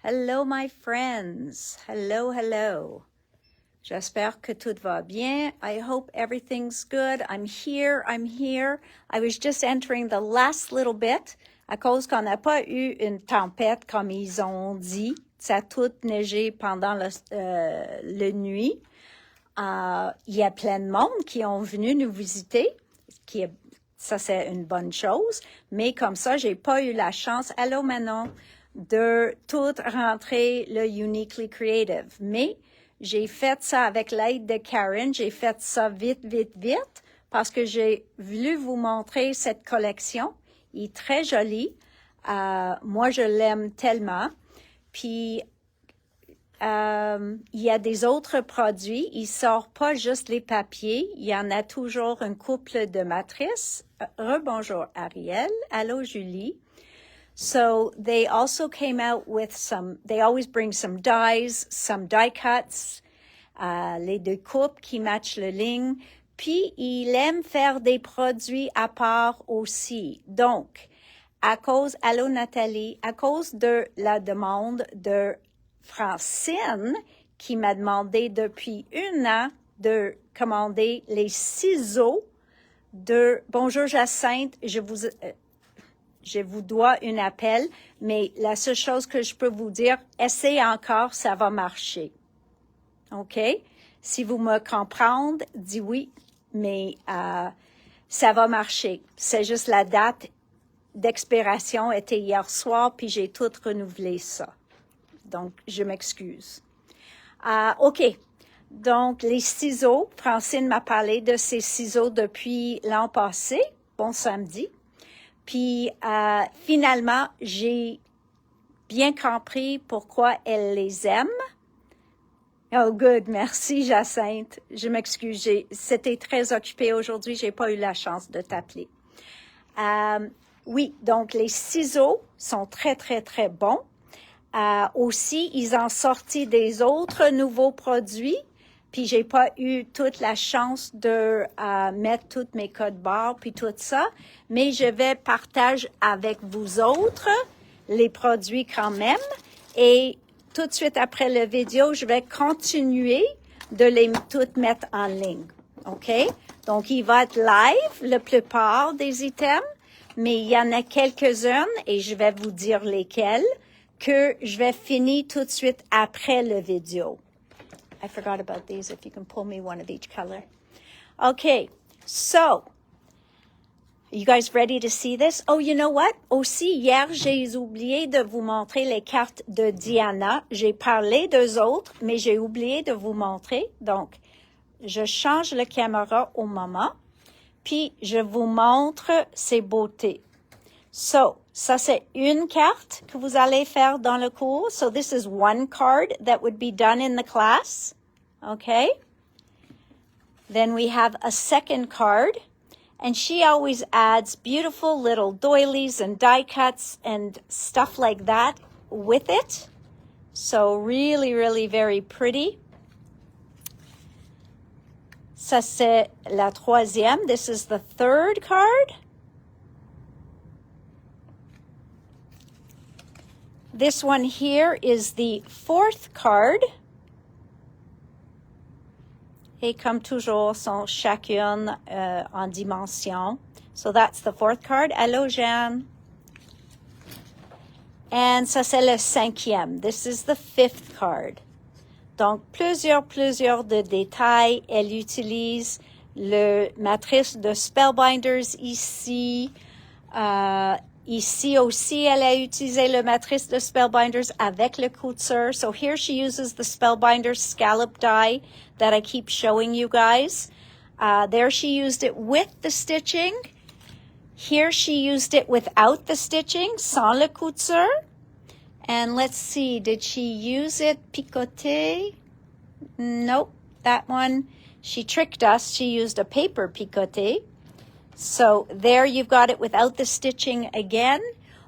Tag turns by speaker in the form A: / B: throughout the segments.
A: Hello, my friends. Hello, hello. J'espère que tout va bien. I hope everything's good. I'm here. I was just entering the last little bit à cause qu'on n'a pas eu une tempête comme ils ont dit. Ça a tout neigé pendant le nuit. Il y a plein de monde qui ont venu nous visiter. Ça, c'est une bonne chose. Mais comme ça, j'ai pas eu la chance. Allô, Manon, de tout rentrer le Uniquely Creative. Mais j'ai fait ça avec l'aide de Karen. J'ai fait ça vite, parce que j'ai voulu vous montrer cette collection. Il est très joli. Moi, je l'aime tellement. Puis, il y a des autres produits. Il sort pas juste les papiers. Il y en a toujours un couple de matrices. Rebonjour, Ariel. Allô, Julie. So they also came out with they always bring some dies, some die cuts, les découpes qui matchent le ligne. Puis, il aime faire des produits à part aussi. Donc, allô Nathalie, à cause de la demande de Francine, qui m'a demandé depuis 1 an de commander les ciseaux Bonjour Jacinthe, je vous dois un appel, mais la seule chose que je peux vous dire, essayez encore, ça va marcher. OK? Si vous me comprenez, dis oui, mais ça va marcher. C'est juste la date d'expiration était hier soir, puis j'ai tout renouvelé ça. Donc, je m'excuse. OK. Donc, les ciseaux, Francine m'a parlé de ces ciseaux depuis l'an passé, bon samedi. Puis, finalement, j'ai bien compris pourquoi elle les aime. Oh, good. Merci, Jacinthe. Je m'excuse. C'était très occupé aujourd'hui. J'ai pas eu la chance de t'appeler. Oui, donc les ciseaux sont très, très bons. Aussi, ils ont sorti des autres nouveaux produits. Puis, j'ai pas eu toute la chance de mettre tous mes codes barres puis tout ça. Mais je vais partager avec vous autres les produits quand même. Et tout de suite après la vidéo, je vais continuer de les toutes mettre en ligne. OK? Donc, il va être live, la plupart des items. Mais il y en a quelques-unes et je vais vous dire lesquelles que je vais finir tout de suite après la vidéo. I forgot about these. If you can pull me one of each color. Okay, so, you guys ready to see this? Oh, you know what? Aussi, hier, j'ai oublié de vous montrer les cartes de Diana. J'ai parlé d'eux autres, mais j'ai oublié de vous montrer. Donc, je change la caméra au moment, puis je vous montre ces beautés. So, ça c'est une carte que vous allez faire dans le cours. So this is one card that would be done in the class. Okay? Then we have a second card. And she always adds beautiful little doilies and die cuts and stuff like that with it. So really very pretty. Ça c'est la troisième. This is the third card. This one here is the fourth card. Et comme toujours, sont chacune en dimension. So that's the fourth card. Hello, Jeanne. And ça, c'est le cinquième. This is the fifth card. Donc, plusieurs de détails. Elle utilise le matrice de Spellbinders ici. Ici aussi, elle a utilisé le matrice de Spellbinders avec le couture. So here she uses the Spellbinders scallop die that I keep showing you guys. There she used it with the stitching. Here she used it without the stitching, sans le couture. And let's see, did she use it picoté? Nope, that one, she tricked us. She used a paper picoté. So there you've got it without the stitching again.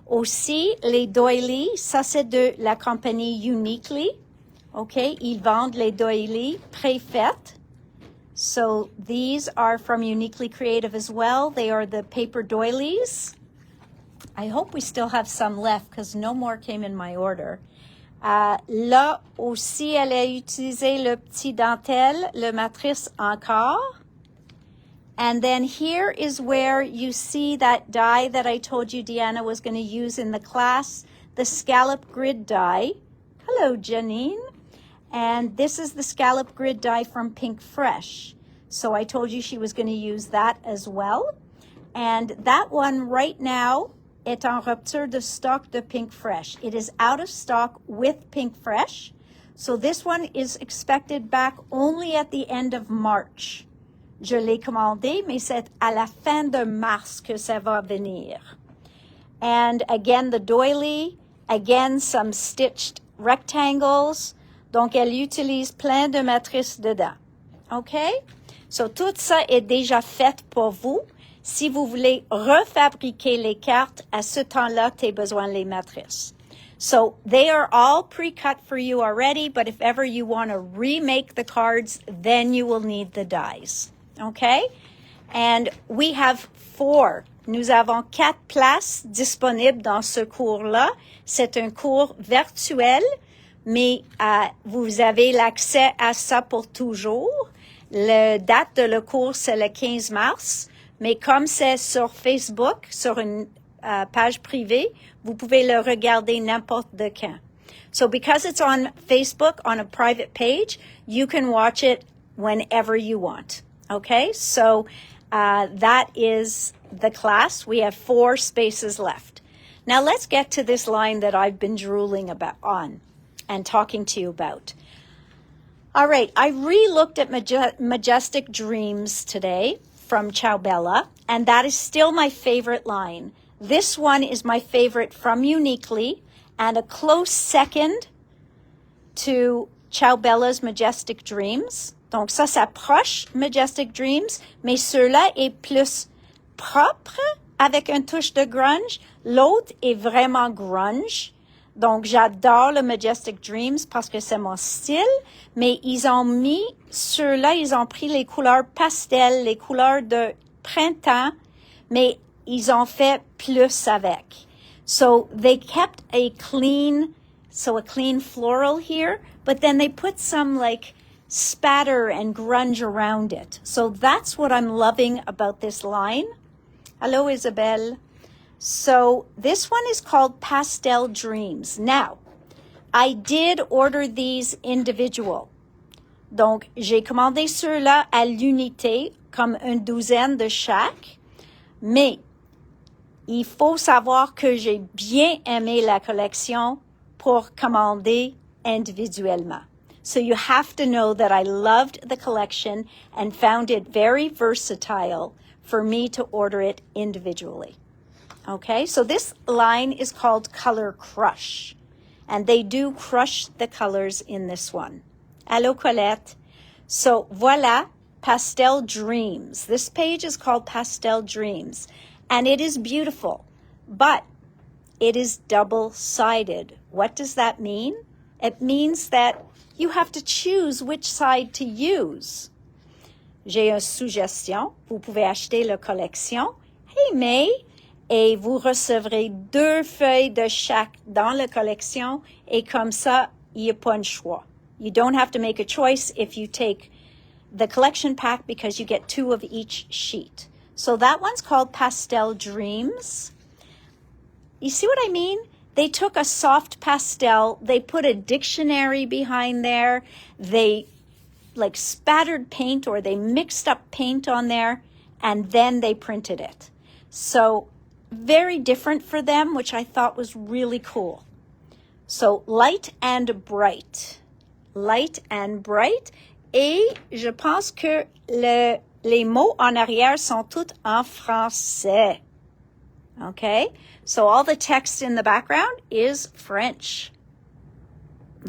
A: Aussi, les doilies, ça c'est de la compagnie Uniquely. OK, ils vendent les doilies préfaites. So these are from Uniquely Creative as well. They are the paper doilies. I hope we still have some left because no more came in my order. Là aussi, elle a utilisé le petit dentelle, le matrice encore. And then here is where you see that die that I told you Deanna was going to use in the class, the scallop grid die. Hello, Janine. And this is the scallop grid die from Pink Fresh. So I told you she was going to use that as well. And that one right now est en rupture de stock de Pink Fresh. It is out of stock with Pink Fresh. So this one is expected back only at the end of March. Je l'ai commandé, mais c'est à la fin de mars que ça va venir. And again, the doily, again, some stitched rectangles. Donc, elle utilise plein de matrices dedans. OK? So, tout ça est déjà fait pour vous. Si vous voulez refabriquer les cartes, à ce temps-là, tu as besoin des matrices. So, they are all pre-cut for you already, but if ever you want to remake the cards, then you will need the dies. Okay? And we have 4. Nous avons 4 places disponibles dans ce cours-là. C'est un cours virtuel, mais vous avez l'accès à ça pour toujours. La date de le cours, c'est le 15 mars. Mais comme c'est sur Facebook, sur une page privée, vous pouvez le regarder n'importe de quand. So because it's on Facebook, on a private page, you can watch it whenever you want. Okay, so that is the class. We have 4 spaces left. Now let's get to this line that I've been drooling on and talking to you about. All right, I re-looked at Majestic Dreams today from Ciao Bella, and that is still my favorite line. This one is my favorite from Uniquely, and a close second to Ciao Bella's Majestic Dreams. Donc, ça s'approche Majestic Dreams, mais ceux-là est plus propre avec une touche de grunge. L'autre est vraiment grunge. Donc, j'adore le Majestic Dreams parce que c'est mon style, mais ils ont mis, ceux-là, ils ont pris les couleurs pastel, les couleurs de printemps, mais ils ont fait plus avec. So, they kept a clean floral here, but then they put some like spatter and grunge around it. So that's what I'm loving about this line. Hello, Isabel. So this one is called Pastel Dreams. Now, I did order these individual. Donc, j'ai commandé ceux-là à l'unité, comme une douzaine de chaque. Mais, il faut savoir que j'ai bien aimé la collection pour commander individuellement. So you have to know that I loved the collection and found it very versatile for me to order it individually. Okay, so this line is called Color Crush, and they do crush the colors in this one. Hello, Colette. So voila, Pastel Dreams. This page is called Pastel Dreams, and it is beautiful, but it is double-sided. What does that mean? It means that you have to choose which side to use. J'ai une suggestion. Vous pouvez acheter la collection. Hey, May! Et vous recevrez 2 feuilles de chaque dans la collection. Et comme ça, il n'y a pas de choix. You don't have to make a choice if you take the collection pack because you get 2 of each sheet. So that one's called Pastel Dreams. You see what I mean? They took a soft pastel, they put a dictionary behind there, they like spattered paint or they mixed up paint on there, and then they printed it. So very different for them, which I thought was really cool. So light and bright. Light and bright. Et je pense que les mots en arrière sont tous en français. Okay, so all the text in the background is French.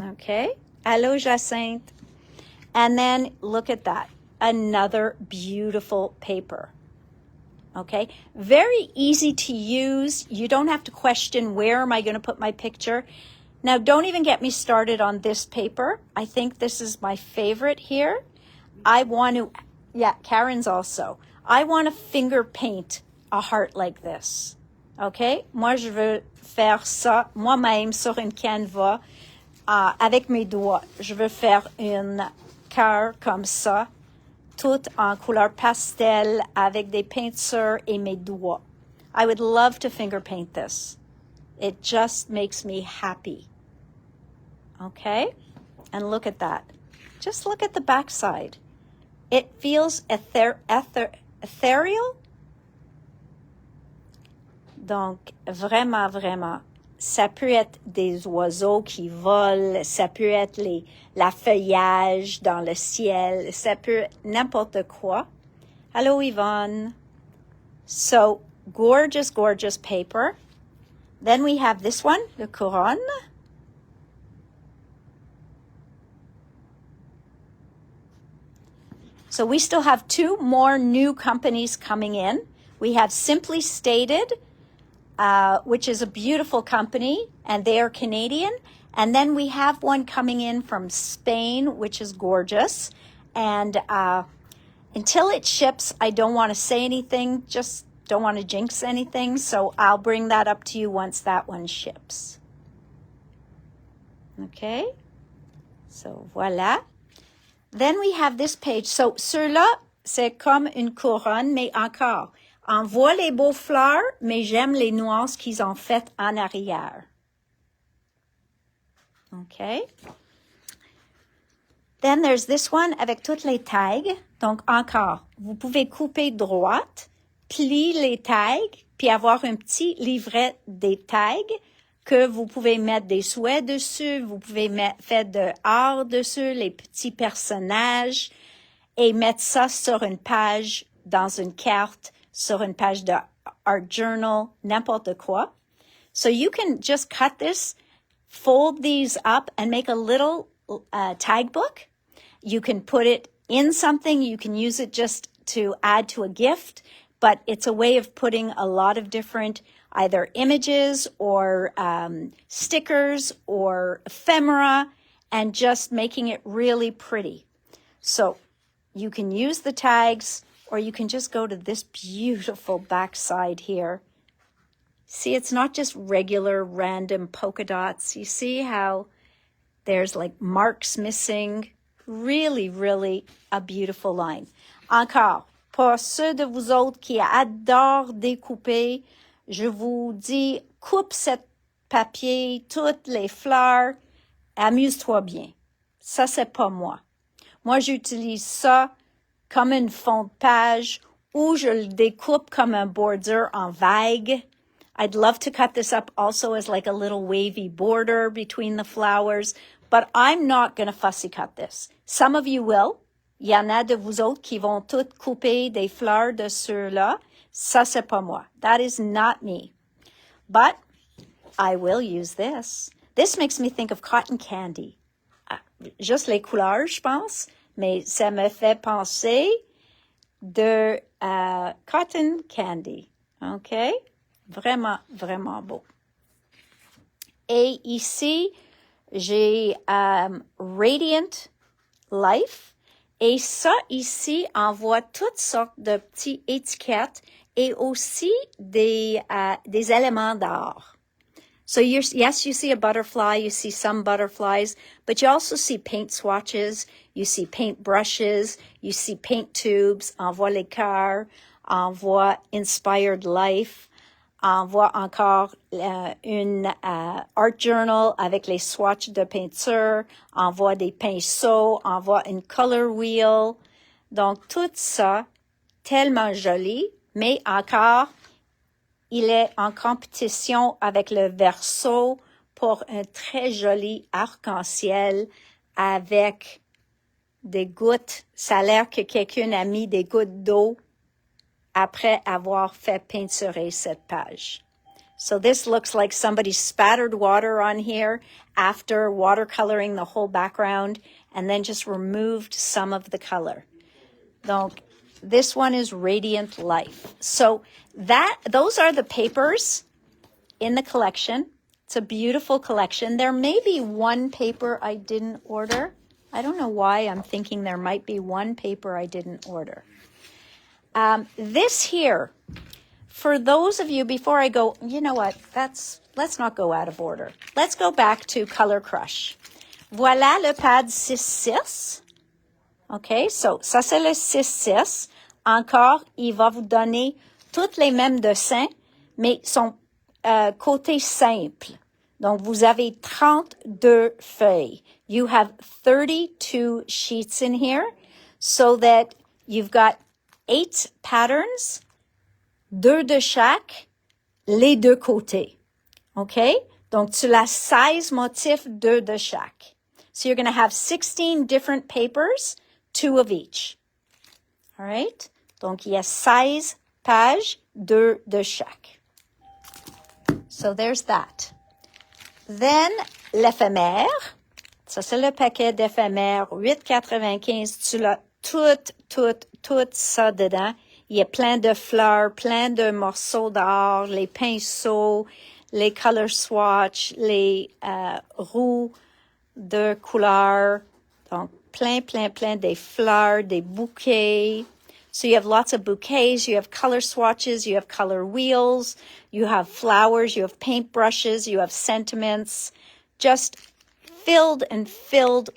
A: Okay, hello Jacinthe. And then look at that, another beautiful paper. Okay, very easy to use. You don't have to question where am I going to put my picture. Now, don't even get me started on this paper. I think this is my favorite here. I want to, Karen's also. I want to finger paint a heart like this. OK? Moi, je veux faire ça moi-même sur une canevas avec mes doigts. Je veux faire une cœur comme ça, toute en couleur pastel avec des peintures et mes doigts. I would love to finger paint this. It just makes me happy. Okay? And look at that. Just look at the backside. It feels ethereal. Donc, vraiment, vraiment, ça peut être des oiseaux qui volent, ça peut être la feuillage dans le ciel, ça peut être n'importe quoi. Hello, Yvonne. So, gorgeous, gorgeous paper. Then we have this one, the couronne. So we still have 2 more new companies coming in. We have Simply Stated, which is a beautiful company, and they are Canadian. And then we have one coming in from Spain, which is gorgeous. And until it ships, I don't want to say anything, just don't want to jinx anything. So I'll bring that up to you once that one ships. Okay? So voilà. Then we have this page. So ceux-là, c'est comme une couronne, mais encore. On voit les beaux fleurs, mais j'aime les nuances qu'ils ont faites en arrière. Okay. Then there's this one avec toutes les tags. Donc encore, vous pouvez couper droite, plier les tags, puis avoir un petit livret des tags que vous pouvez mettre des souhaits dessus, vous pouvez faire de art dessus, les petits personnages, et mettre ça sur une page, dans une carte, sur une page de art journal, n'importe quoi. So you can just cut this, fold these up, and make a little tag book. You can put it in something. You can use it just to add to a gift, but it's a way of putting a lot of different either images or stickers or ephemera and just making it really pretty. So you can use the tags, or you can just go to this beautiful backside here. See, it's not just regular random polka dots. You see how there's like marks missing. Really, really a beautiful line. Encore, pour ceux de vous autres qui adorent découper, je vous dis, coupe cet papier, toutes les fleurs, amuse-toi bien. Ça, c'est pas moi. Moi, j'utilise ça comme une fond de page ou je le découpe comme un border en vague. I'd love to cut this up also as like a little wavy border between the flowers, but I'm not going to fussy cut this. Some of you will. Il y en a de vous autres qui vont toutes couper des fleurs de ceux-là. Ça, c'est pas moi. That is not me. But I will use this. This makes me think of cotton candy. Juste les couleurs, je pense, mais ça me fait penser de cotton candy. OK? Vraiment, vraiment beau. Et ici, j'ai Radiant Life. Et ça, ici, envoie toutes sortes de petites étiquettes et aussi des éléments d'art. So yes, you see a butterfly, you see some butterflies, but you also see paint swatches, you see paint brushes, you see paint tubes, envoie les cœurs, envoie Inspired Life, envoie encore une art journal avec les swatches de peinture, envoie des pinceaux, envoie une color wheel. Donc, tout ça, tellement joli, mais encore, il est en compétition avec le verso pour un très joli arc-en-ciel avec des gouttes. Ça a l'air que quelqu'un a mis des gouttes d'eau après avoir fait peinturer cette page. So this looks like somebody spattered water on here after watercoloring the whole background and then just removed some of the color. Donc, this one is Radiant Life. So those are the papers in the collection. It's a beautiful collection. There may be one paper I didn't order. I don't know why I'm thinking there might be one paper I didn't order. This here, for those of you, before I go, you know what, let's not go out of order. Let's go back to Color Crush. Voilà le pad 6-6. OK, so ça c'est le 6-6. Encore, il va vous donner toutes les mêmes dessins, mais son côté simple. Donc, vous avez 32 feuilles. You have 32 sheets in here, so that you've got 8 patterns, 2 de chaque, les deux côtés. OK? Donc, tu as 16 motifs, 2 de chaque. So you're going to have 16 different papers, 2 of each. All right? Donc, il y a 16 pages, 2 de chaque. So there's that. Then, l'éphémère. Ça, c'est le paquet d'éphémères, 8,95. Tu l'as tout ça dedans. Il y a plein de fleurs, plein de morceaux d'or, les pinceaux, les color swatch, les roues de couleurs. Donc, plein des fleurs, des bouquets. So you have lots of bouquets, you have color swatches, you have color wheels, you have flowers, you have paintbrushes, you have sentiments, just filled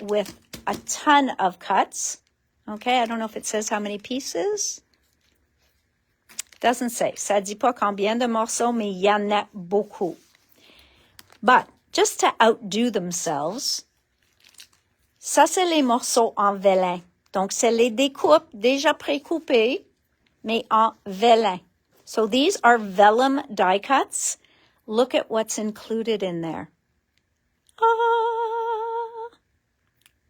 A: with a ton of cuts. Okay, I don't know if it says how many pieces. Doesn't say. Ça dit pas combien de morceaux, mais il y en a beaucoup. But, just to outdo themselves, ça c'est les morceaux en vélin. Donc, c'est les découpes déjà précoupées, mais en vélin. So, these are vellum die cuts. Look at what's included in there. Ah!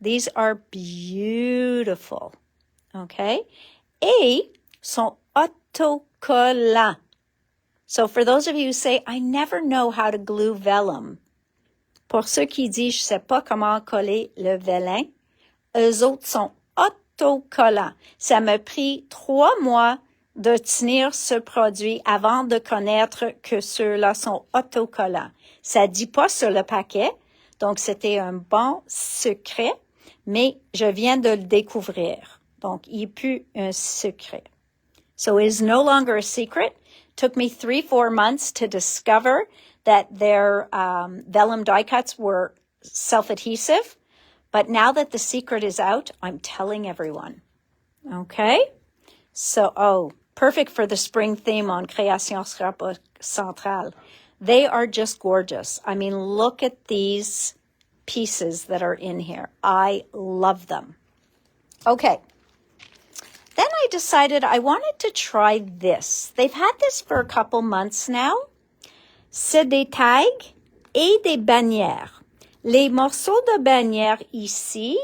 A: These are beautiful. Okay? Et sont autocollants. So, for those of you who say, I never know how to glue vellum. Pour ceux qui disent, je sais pas comment coller le vélin, eux autres sont autocollants. Ça m'a pris 3 mois de tenir ce produit avant de connaître que ceux-là sont autocollants. Ça dit pas sur le paquet, donc c'était un bon secret, mais je viens de le découvrir. Donc, il n'est plus un secret. So it is no longer a secret. Took me 3-4 months to discover that their vellum die cuts were self-adhesive. But now that the secret is out, I'm telling everyone. Okay? So, perfect for the spring theme on Création Scrapbook Centrale. They are just gorgeous. I mean, look at these pieces that are in here. I love them. Okay. Then I decided I wanted to try this. They've had this for a couple months now. C'est des tags et des bannières. Les morceaux de bannières ici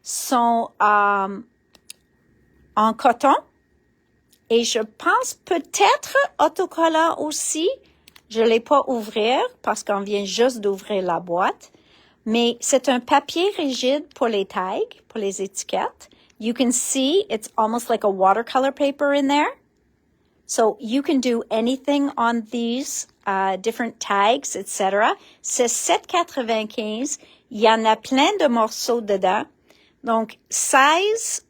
A: sont en coton et je pense peut-être autocollant aussi. Je ne l'ai pas ouvert parce qu'on vient juste d'ouvrir la boîte. Mais c'est un papier rigide pour les tags, pour les étiquettes. You can see it's almost like a watercolor paper in there. So you can do anything on these different tags, etc. C'est 7,95. Il y en a plein de morceaux dedans. Donc, 16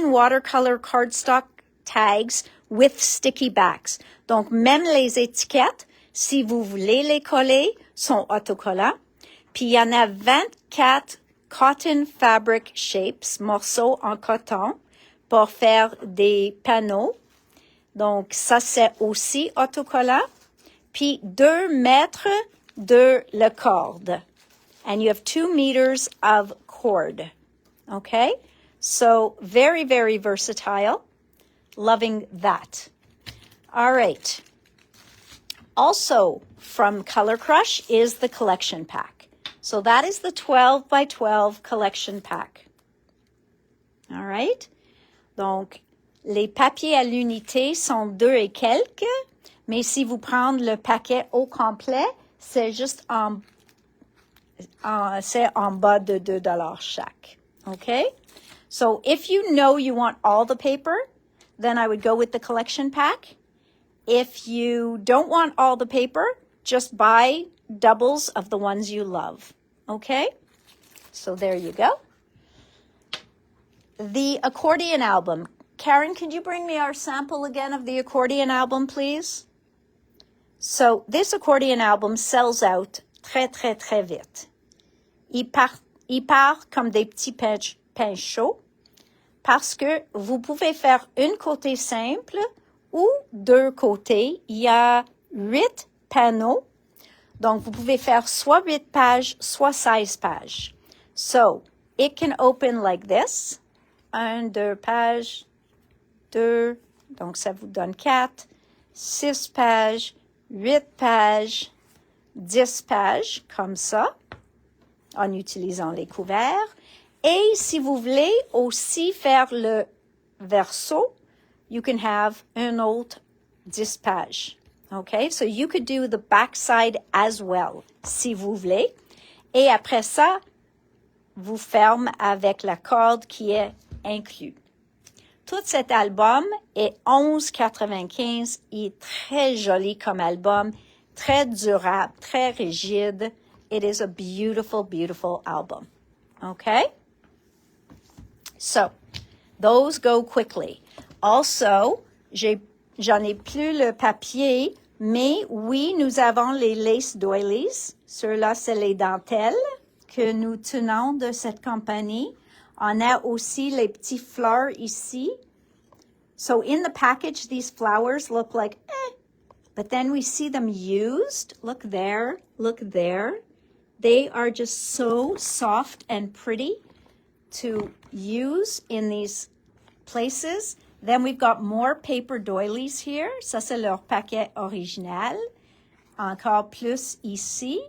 A: watercolor cardstock tags with sticky backs. Donc, même les étiquettes, si vous voulez les coller, sont autocollants. Puis, il y en a 24 cotton fabric shapes, morceaux en coton, pour faire des panneaux. Donc, ça, c'est aussi autocollant. Puis, 2 mètres de la corde. And you have 2 meters of cord. Okay? So, very, very versatile. Loving that. All right. Also, from Color Crush is the collection pack. So, that is the 12 by 12 collection pack. All right? Donc, les papiers à l'unité sont 2 et quelques, mais si vous prenez le paquet au complet, c'est juste c'est en bas de $2 chaque. Okay? So if you know you want all the paper, then I would go with the collection pack. If you don't want all the paper, just buy doubles of the ones you love. Okay? So there you go. The accordion album. Karen, could you bring me our sample again of the accordion album, please? So this accordion album sells out très, très, très vite. il part comme des petits pains chauds parce que vous pouvez faire une côté simple ou deux côtés. Il y a 8 panneaux. Donc, vous pouvez faire soit 8 pages, soit 16 pages. So, it can open like this. 1, 2 pages, 2, donc ça vous donne 4, 6 pages, 8 pages, 10 pages, comme ça, en utilisant les couverts. Et si vous voulez aussi faire le verso, you can have un autre 10 pages. Okay, so you could do the backside as well, si vous voulez. Et après ça, vous fermez avec la corde qui est inclue. Tout cet album est 11,95. Il est très joli comme album, très durable, très rigide. It is a beautiful, beautiful album. Okay? So, those go quickly. Also, j'en ai plus le papier, mais oui, nous avons les lace doilies. Ceux-là, c'est les dentelles que nous tenons de cette compagnie. On a aussi les petits fleurs ici. So in the package, these flowers look like, but then we see them used. Look there, look there. They are just so soft and pretty to use in these places. Then we've got more paper doilies here. Ça, c'est leur paquet original. Encore plus ici.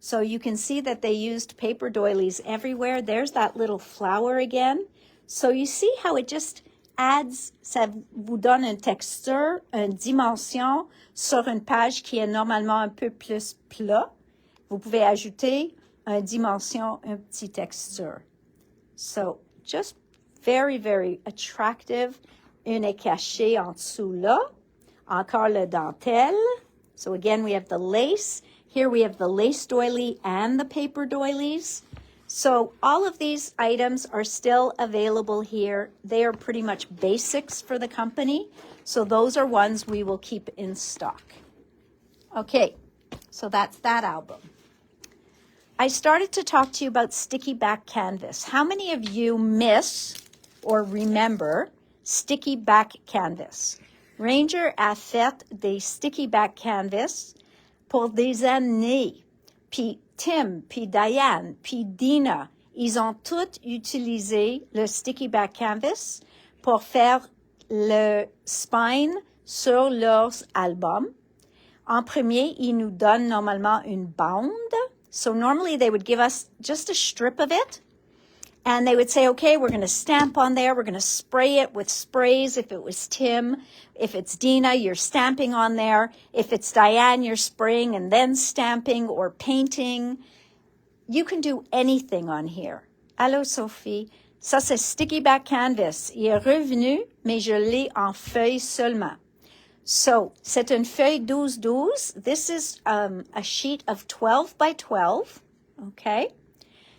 A: So you can see that they used paper doilies everywhere. There's that little flower again. So you see how it just adds, ça vous donne une texture, une dimension sur une page qui est normalement un peu plus plat. Vous pouvez ajouter une dimension, une petite texture. So just very, very attractive. Une est cachée en dessous là. Encore le dentelle. So again, we have the lace. Here we have the lace doily and the paper doilies. So all of these items are still available here. They are pretty much basics for the company. So those are ones we will keep in stock. Okay, so that's that album. I started to talk to you about sticky back canvas. How many of you miss or remember sticky back canvas? Ranger a fait des sticky back canvas pour des années. Puis Tim, puis Diane, puis Dina, ils ont tous utilisé le sticky back canvas pour faire le spine sur leurs albums. En premier, ils nous donnent normalement une bande. So normally they would give us just a strip of it. And they would say, okay, we're going to stamp on there. We're going to spray it with sprays. If it was Tim, if it's Dina, you're stamping on there. If it's Diane, you're spraying and then stamping or painting. You can do anything on here. Allô, Sophie. Ça, c'est sticky back canvas. Il est revenu, mais je l'ai en feuille seulement. So, c'est une feuille 12-12. This is a sheet of 12 by 12. Okay.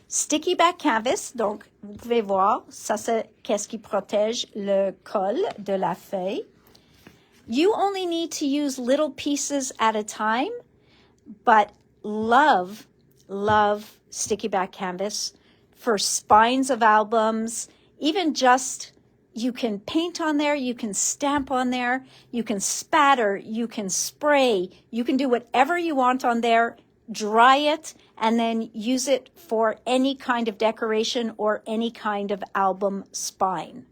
A: Sticky back canvas, donc vous pouvez voir, ça c'est qu'est-ce qui protège le col de la feuille. You only need to use little pieces at a time, but love sticky back canvas for spines of albums, even just you can paint on there, you can stamp on there, you can spatter, you can spray, you can do whatever you want on there. Dry it, and then use it for any kind of decoration or any kind of album spine.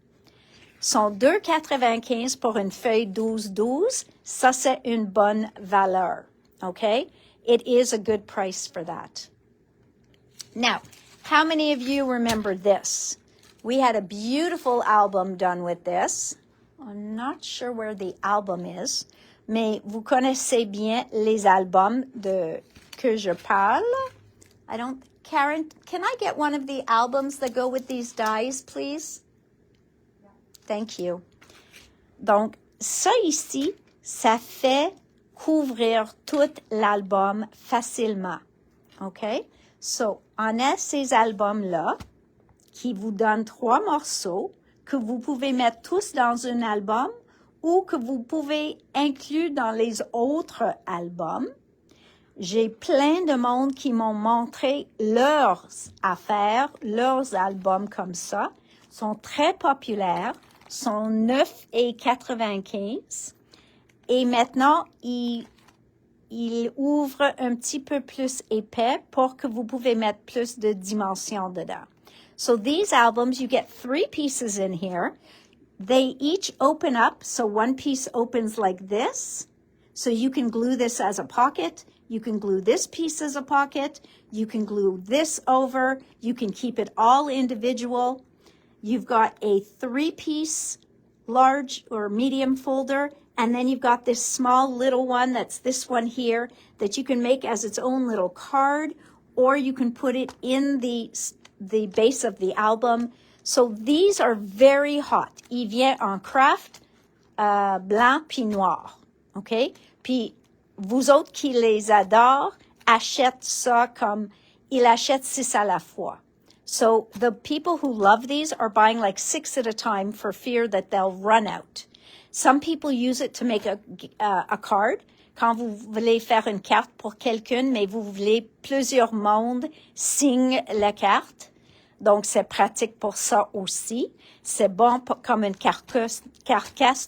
A: Sont 2,95 pour une feuille 12-12. Ça, c'est une bonne valeur. Okay? It is a good price for that. Now, how many of you remember this? We had a beautiful album done with this. I'm not sure where the album is, mais vous connaissez bien les albums que je parle. Karen, can I get one of the albums that go with these dies, please? Yeah. Thank you. Donc, ça ici, ça fait couvrir tout l'album facilement. OK? So, on a ces albums-là qui vous donnent 3 morceaux que vous pouvez mettre tous dans un album ou que vous pouvez inclure dans les autres albums. j'ai plein de monde qui m'ont montré leurs affaires, leurs albums comme ça. Sont très populaires, sont 9,95 et maintenant il ouvre un petit peu plus épais pour que vous pouvez mettre plus de dimensions dedans. So these albums, you get 3 pieces in here. They each open up, so one piece opens like this. So you can glue this as a pocket. You can glue this piece as a pocket. You can glue this over. You can keep it all individual. You've got a 3-piece large or medium folder, and then you've got this small little one, that's this one here, that you can make as its own little card, or you can put it in the base of the album. So these are very hot. Il vient en craft blanc puis noir, OK? Puis vous autres qui les adorent, achètent ça comme, ils achètent 6 à la fois. So the people who love these are buying like 6 at a time for fear that they'll run out. Some people use it to make a card. Quand vous voulez faire une carte pour quelqu'un, mais vous voulez plusieurs mondes signent la carte. Donc, c'est pratique pour ça aussi. C'est bon comme une carcasse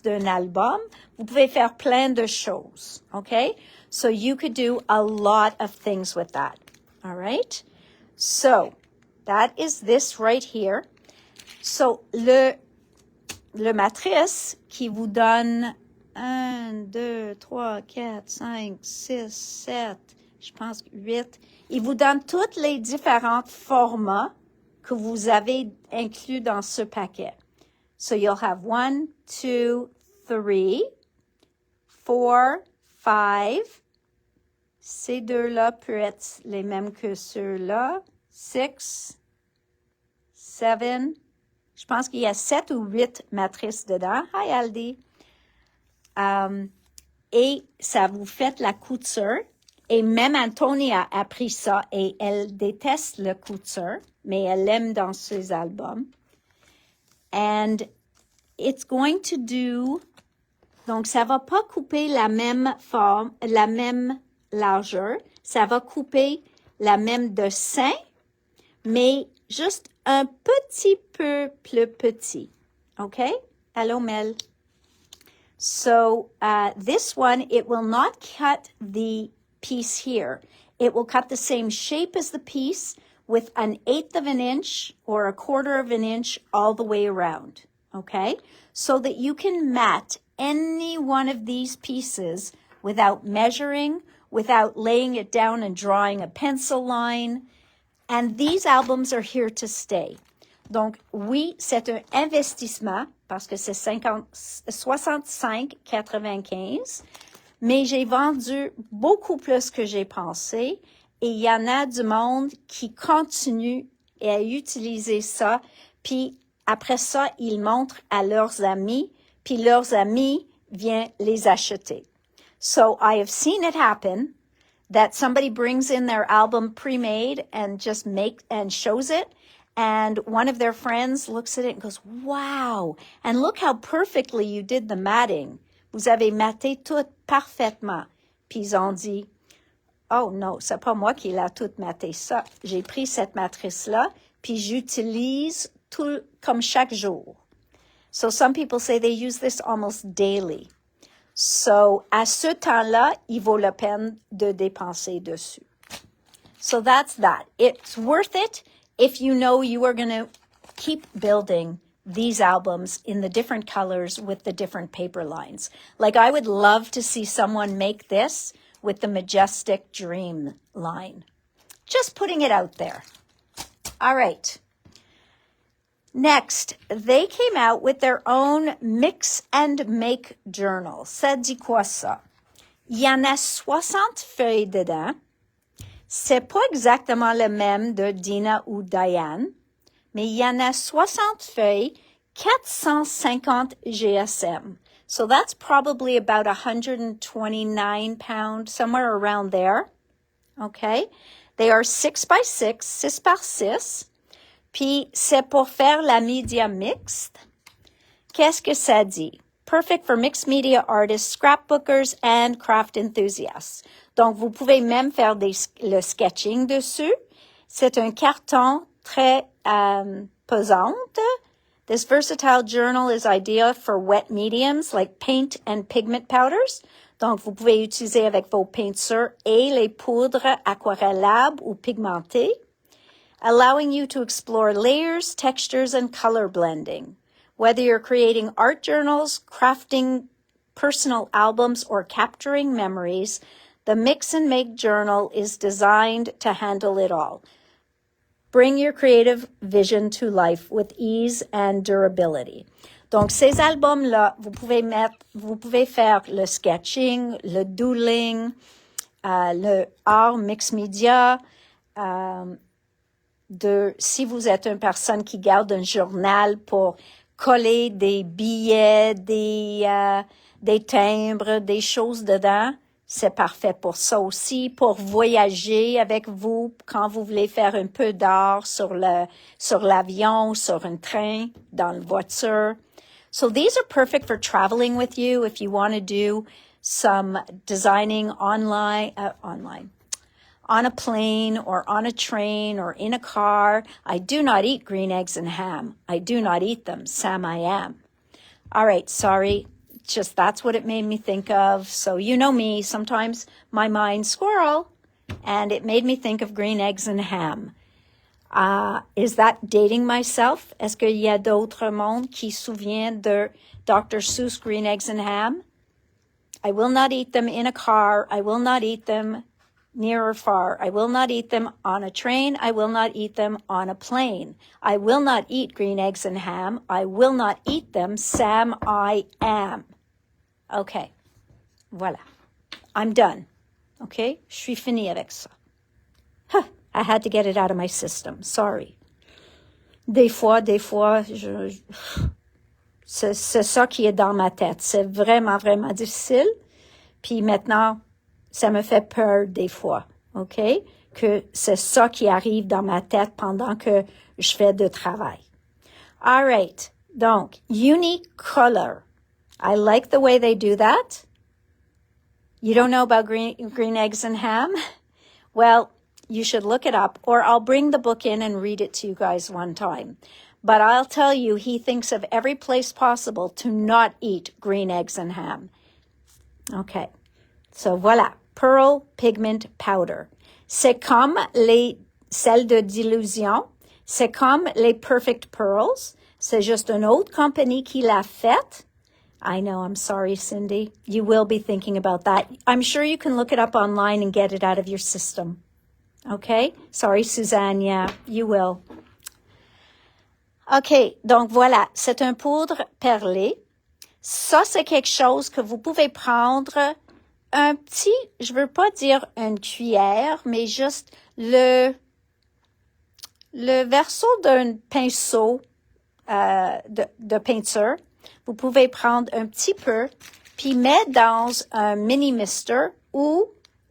A: d'un album. Vous pouvez faire plein de choses, okay? So you could do a lot of things with that, all right? So, that is this right here. So, le matrice qui vous donne 1, 2, 3, 4, 5, 6, 7, je pense 8. Il vous donne tous les différents formats que vous avez inclus dans ce paquet. So, you'll have 1, 2, 3, 4, 5. Ces deux-là peuvent être les mêmes que ceux-là. 6, 7. Je pense qu'il y a 7 ou 8 matrices dedans. Hi, Aldi. Et ça vous fait la couture. Et même Antonia a appris ça et elle déteste la couture, mais elle l'aime dans ses albums. And it's going to do... Donc, ça va pas couper la même forme, la même largeur. Ça va couper la même dessin, mais juste un petit peu plus petit. Okay? Hello, Mel. So, this one, it will not cut the piece here. It will cut the same shape as the piece with 1/8 of an inch or 1/4 of an inch all the way around. Okay? So that you can mat any one of these pieces without measuring, without laying it down and drawing a pencil line. And these albums are here to stay. Donc, oui, c'est un investissement parce que c'est 65,95, mais j'ai vendu beaucoup plus que j'ai pensé et il y en a du monde qui continue à utiliser ça, puis après ça, ils montrent à leurs amis, puis leurs amis viennent les acheter. So, I have seen it happen that somebody brings in their album pre-made and just shows it. And one of their friends looks at it and goes, wow, and look how perfectly you did the matting. Vous avez matté tout parfaitement. Puis ils ont dit, oh non, c'est pas moi qui l'a tout matté ça. J'ai pris cette matrice-là, puis j'utilise tout comme chaque jour. So some people say they use this almost daily. So, à ce temps-là, il vaut la peine de dépenser dessus. So that's that. It's worth it if you know you are going to keep building these albums in the different colors with the different paper lines. Like I would love to see someone make this with the Majestic Dream line. Just putting it out there. All right. Next, they came out with their own mix and make journal. Ça dit quoi ça? Il y en a 60 feuilles dedans. C'est pas exactement le même de Dina ou Diane, mais il y en a 60 feuilles, 450 GSM. So that's probably about 129 pounds, somewhere around there. Okay? They are 6 by 6, 6 par 6. Puis c'est pour faire la média mixte. Qu'est-ce que ça dit? perfect for mixed media artists, scrapbookers, and craft enthusiasts. Donc, vous pouvez même faire le sketching dessus. C'est un carton très pesante. This versatile journal is ideal for wet mediums like paint and pigment powders. Donc, vous pouvez utiliser avec vos peintures et les poudres aquarellables ou pigmentées, allowing you to explore layers, textures, and color blending. Whether you're creating art journals, crafting personal albums, or capturing memories, the Mix and Make journal is designed to handle it all. Bring your creative vision to life with ease and durability. Donc, ces albums-là, vous pouvez faire le sketching, le doodling, le art mix media, si vous êtes une personne qui garde un journal pour coller des billets, des timbres, des choses dedans, c'est parfait pour ça aussi, pour voyager avec vous quand vous voulez faire un peu d'art sur l'avion, sur un train, dans la voiture. So these are perfect for traveling with you if you want to do some designing online, on a plane or on a train or in a car. I do not eat green eggs and ham. I do not eat them. Sam, I am. All right, sorry. Just that's what it made me think of. So you know me, sometimes my mind squirrel, and it made me think of green eggs and ham. Is that dating myself? Est-ce qu'il y a d'autres mondes qui se souviennent de Dr. Seuss Green Eggs and Ham? I will not eat them in a car. I will not eat them near or far. I will not eat them on a train. I will not eat them on a plane. I will not eat green eggs and ham. I will not eat them. Sam, I am. Okay. Voilà. I'm done. Okay? Je suis fini avec ça. Huh. I had to get it out of my system. Sorry. Des fois, c'est ça qui est dans ma tête. C'est vraiment, vraiment difficile. Puis maintenant, ça me fait peur des fois. OK? Que c'est ça qui arrive dans ma tête pendant que je fais du travail. All right. Donc, unique color. I like the way they do that. You don't know about green eggs and ham? Well, you should look it up, or I'll bring the book in and read it to you guys one time. But I'll tell you, he thinks of every place possible to not eat green eggs and ham. Okay. So voilà. Pearl Pigment Powder. C'est comme les sels de dilution. C'est comme les Perfect Pearls. C'est juste une autre compagnie qui l'a fait. I know, I'm sorry, Cindy. You will be thinking about that. I'm sure you can look it up online and get it out of your system. Okay? Sorry, Suzanne. Yeah, you will. OK, donc voilà, c'est un poudre perlé. Ça, c'est quelque chose que vous pouvez prendre un petit, je veux pas dire une cuillère, mais juste le verso d'un pinceau de peinture. Vous pouvez prendre un petit peu, puis mettre dans un mini mister ou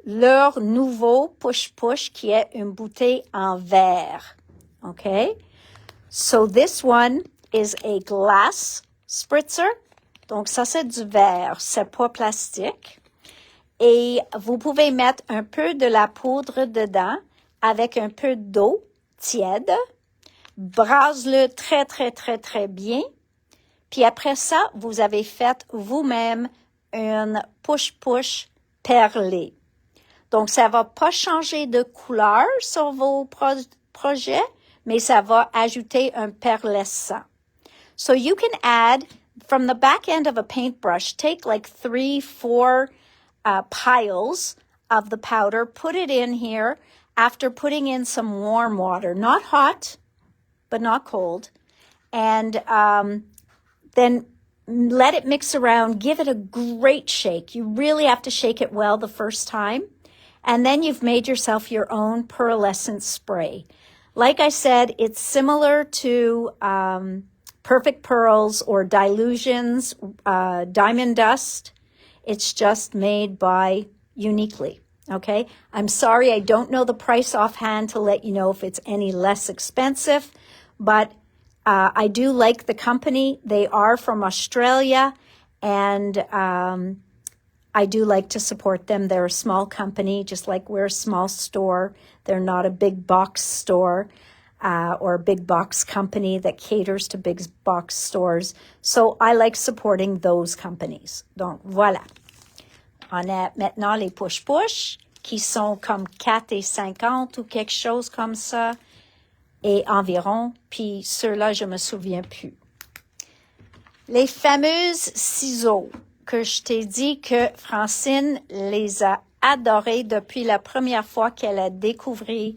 A: leur nouveau push-push qui est une bouteille en verre. Okay? So this one is a glass spritzer. Donc ça, c'est du verre, c'est pas plastique. Et vous pouvez mettre un peu de la poudre dedans avec un peu d'eau tiède. Brasse-le très, très, très, très bien. Puis après ça, vous avez fait vous-même un push-push perlé. Donc, ça va pas changer de couleur sur vos projets, mais ça va ajouter un pearlescent. So you can add, from the back end of a paintbrush, take like 3-4 piles of the powder, put it in here after putting in some warm water, not hot, but not cold, and then let it mix around, give it a great shake. You really have to shake it well the first time. And then you've made yourself your own pearlescent spray. Like I said, it's similar to Perfect Pearls or Dilutions, Diamond Dust. It's just made by Uniquely, okay? I'm sorry, I don't know the price offhand to let you know if it's any less expensive, but I do like the company. They are from Australia, And I do like to support them. They're a small company, just like we're a small store. They're not a big box store or a big box company that caters to big box stores. So I like supporting those companies. Donc, voilà. On a maintenant les push-push qui sont comme 4,50 ou quelque chose comme ça et environ. Puis ceux-là, je me souviens plus. Les fameuses ciseaux que je t'ai dit que Francine les a adorés depuis la première fois qu'elle a découvert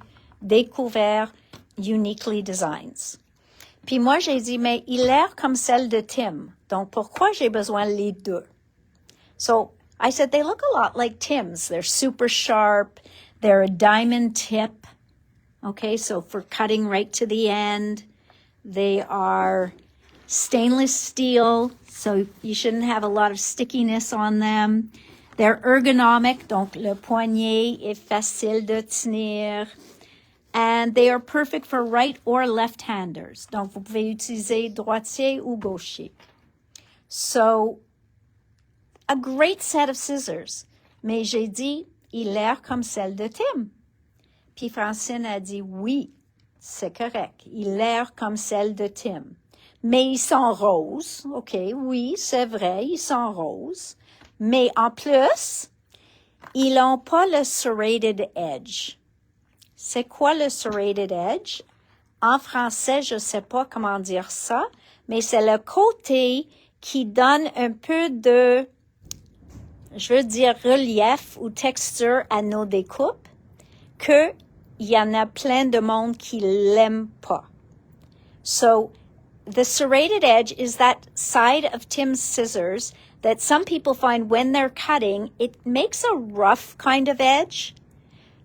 A: Uniquely Designs. Puis moi, j'ai dit, mais il a l'air comme celle de Tim. Donc, pourquoi j'ai besoin les deux? So, I said, they look a lot like Tim's. They're super sharp. They're a diamond tip. Okay, so for cutting right to the end. They are stainless steel, so you shouldn't have a lot of stickiness on them. They're ergonomic, donc le poignet est facile de tenir. And they are perfect for right or left-handers. Donc, vous pouvez utiliser droitier ou gaucher. So, a great set of scissors. Mais j'ai dit, il a l'air comme celle de Tim. Puis Francine a dit, oui, c'est correct. Il a l'air comme celle de Tim. Mais ils sont roses. OK, oui, c'est vrai, ils sont roses. Mais en plus, ils n'ont pas le serrated edge. C'est quoi le serrated edge? En français, je ne sais pas comment dire ça, mais c'est le côté qui donne un peu de, je veux dire, relief ou texture à nos découpes, que il y en a plein de monde qui l'aiment pas. So, the serrated edge is that side of Tim's scissors that some people find when they're cutting, it makes a rough kind of edge.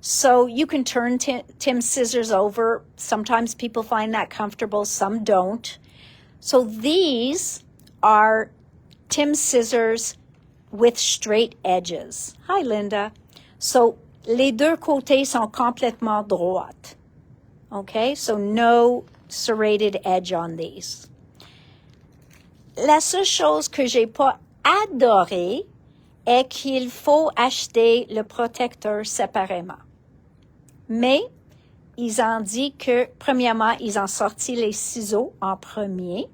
A: So you can turn Tim's scissors over. Sometimes people find that comfortable, some don't. So these are Tim's scissors with straight edges. Hi, Linda. So les deux côtés sont complètement droites. Okay, so no serrated edge on these. La seule chose que j'ai pas adoré est qu'il faut acheter le protecteur séparément. Mais ils ont dit que, premièrement, ils ont sorti les ciseaux en premier.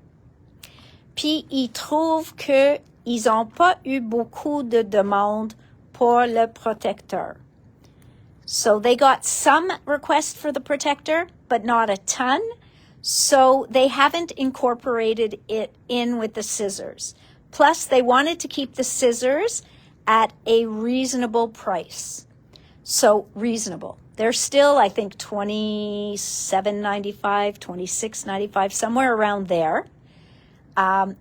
A: Puis, ils trouvent qu'ils n'ont pas eu beaucoup de demandes pour le protecteur. So, they got some requests for the protector, but not a ton. So, they haven't incorporated it in with the scissors. Plus, they wanted to keep the scissors at a reasonable price. So, reasonable. They're still, I think, $27.95, $26.95, somewhere around there.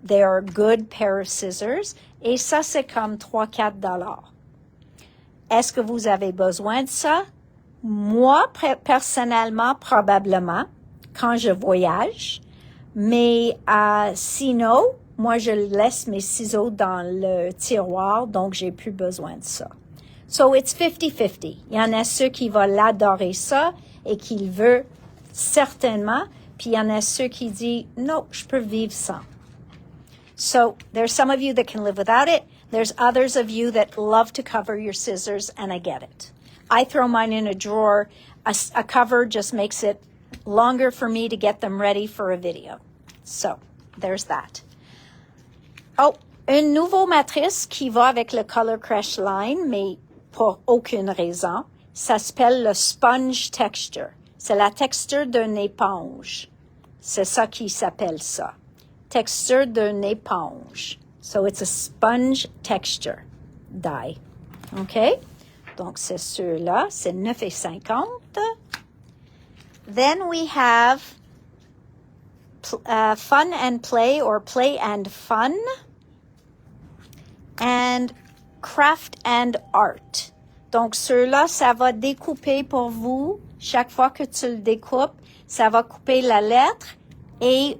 A: They're a good pair of scissors. Et ça, c'est comme 3-4 $. Est-ce que vous avez besoin de ça? Moi, personnellement, probablement, quand je voyage. Mais sinon, moi, je laisse mes ciseaux dans le tiroir, donc j'ai plus besoin de ça. So, it's 50-50. Il y en a ceux qui vont l'adorer ça et qui le veulent certainement. Puis il y en a ceux qui disent, non, je peux vivre sans. So, there's some of you that can live without it. There's others of you that love to cover your scissors, and I get it. I throw mine in a drawer. A cover just makes it longer for me to get them ready for a video. So, there's that. Oh, une nouvelle matrice qui va avec le Color Crush line, mais pour aucune raison. Ça s'appelle le sponge texture. C'est la texture d'une éponge. C'est ça qui s'appelle ça. Texture d'une éponge. So it's a sponge texture dye. OK? Donc, c'est ceux-là. C'est 9,50. Then we have Fun and Play or Play and Fun. And Craft and Art. Donc, ceux-là, ça va découper pour vous. Chaque fois que tu le découpes, ça va couper la lettre et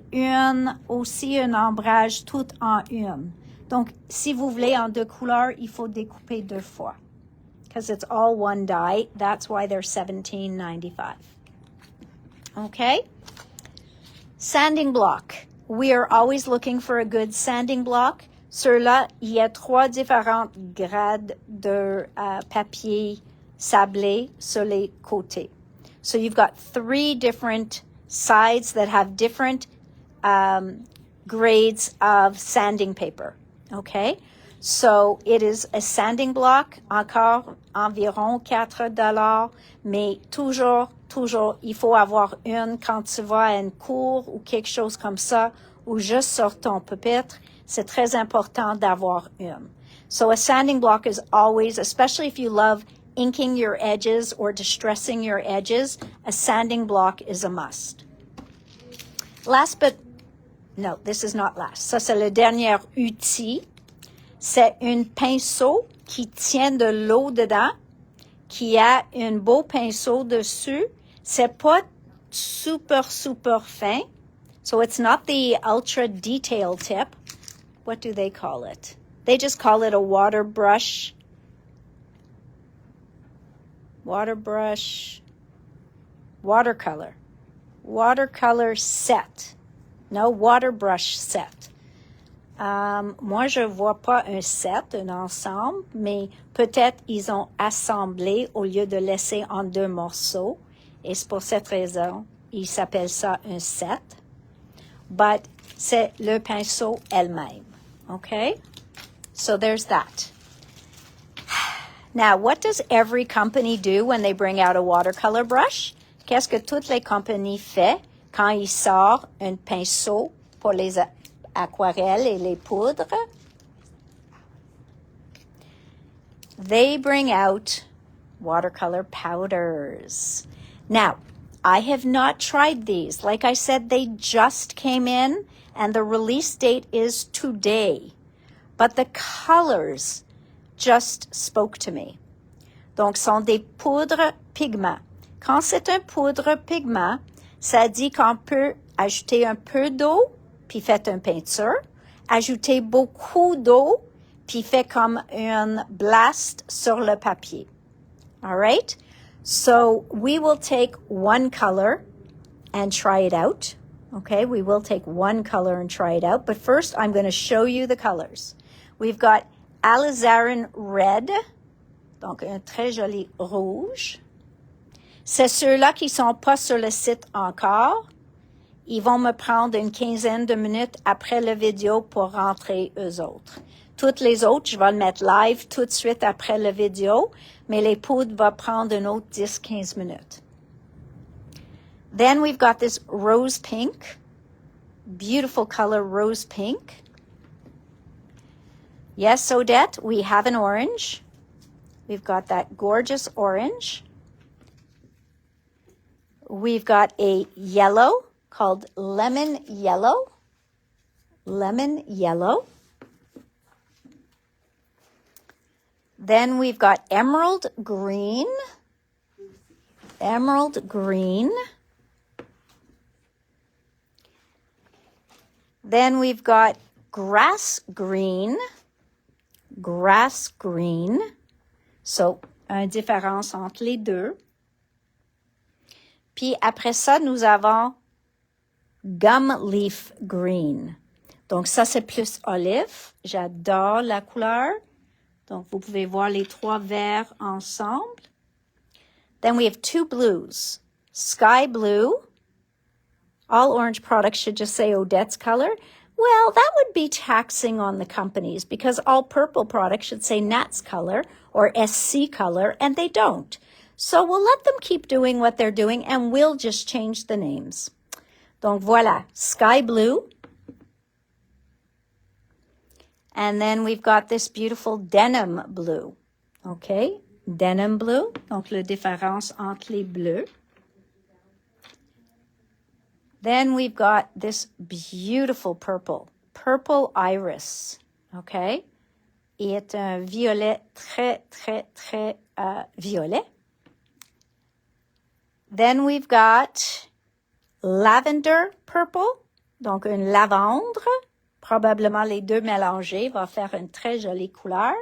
A: aussi un ombrage tout en une. Donc, si vous voulez en deux couleurs, il faut découper deux fois. Because it's all one die. That's why they're $17.95. Okay? Sanding block. We are always looking for a good sanding block. Ceux-là, il y a 3 différents grades de papier sablé sur les côtés. So you've got 3 different sides that have different grades of sanding paper. Okay? So it is a sanding block, encore environ $4, mais toujours, il faut avoir une quand tu vas à une cour ou quelque chose comme ça, ou juste sur ton pupitre. C'est très important d'avoir une. So a sanding block is always, especially if you love inking your edges or distressing your edges, a sanding block is a must. Last but, no, this is not last. Ça, c'est le dernier outil. C'est un pinceau qui tient de l'eau dedans, qui a un beau pinceau dessus. C'est pas super fin. So it's not the ultra detail tip. What do they call it? They just call it a water brush. Watercolor set. No, water brush set. Moi, je vois pas un set, un ensemble, mais peut-être ils ont assemblé au lieu de laisser en 2 morceaux. Et c'est pour cette raison, ils s'appellent ça un set. But c'est le pinceau elle-même. Okay? So there's that. Now, what does every company do when they bring out a watercolor brush? Qu'est-ce que toutes les compagnies font quand ils sortent un pinceau pour les aquarelles et les poudres? They bring out watercolor powders. Now, I have not tried these. Like I said, they just came in and the release date is today. But the colors just spoke to me. Donc, sont des poudres pigments. Quand c'est un poudre pigment, ça dit qu'on peut ajouter un peu d'eau, puis faites une peinture, ajouter beaucoup d'eau, puis fait comme un blast sur le papier. All right? So we will take one color and try it out. Okay, we will take one color and try it out. But first, I'm going to show you the colors. We've got alizarin red, donc un très joli rouge. C'est ceux-là qui sont pas sur le site encore. Ils vont me prendre une quinzaine de minutes après la vidéo pour rentrer eux autres. Toutes les autres, je vais le mettre live tout de suite après la vidéo, mais les poudres vont prendre une autre 10-15 minutes. Then we've got this rose pink, beautiful color rose pink. Yes, Odette, we have an orange. We've got that gorgeous orange. We've got a yellow called lemon yellow. Lemon yellow. Then we've got emerald green. Emerald green. Then we've got grass green. Grass green. So, une différence entre les deux. Puis après ça, nous avons gum leaf green. Donc ça, c'est plus olive. J'adore la couleur. Donc, vous pouvez voir les 3 verts ensemble. Then we have 2 blues. Sky blue. All orange products should just say Odette's color. Well, that would be taxing on the companies because all purple products should say Nat's color or SC color, and they don't. So we'll let them keep doing what they're doing, and we'll just change the names. Donc voilà, sky blue. And then we've got this beautiful denim blue. Okay, denim blue. Donc la différence entre les bleus. Then we've got this beautiful purple. Purple iris. Okay. Il est un violet très violet. Then we've got lavender purple. Donc un lavandre. Probablement les deux mélangés va faire une très jolie couleur.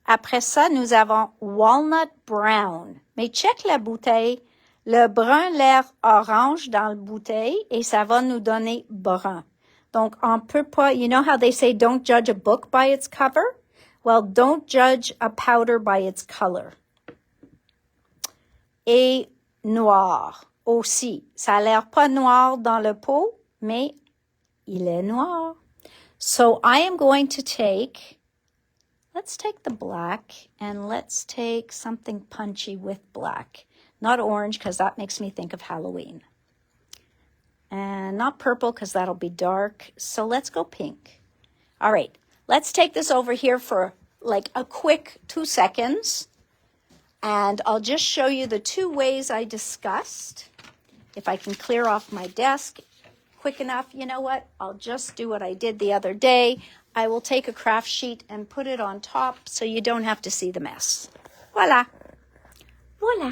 A: Après ça, nous avons walnut brown. Mais check la bouteille. Le brun l'air orange dans la bouteille et ça va nous donner brun. Donc, on peut pas, you know how they say don't judge a book by its cover? Well, don't judge a powder by its color. Et noir aussi. Ça a l'air pas noir dans le pot, mais il est noir. So I am going to take, let's take the black and let's take something punchy with black. Not orange because that makes me think of Halloween. And not purple because that'll be dark. So let's go pink. All right, let's take this over here for like a quick 2 seconds. And I'll just show you the 2 ways I discussed. If I can clear off my desk quick enough, you know what? I'll just do what I did the other day. I will take a craft sheet and put it on top so you don't have to see the mess. Voila. Voila.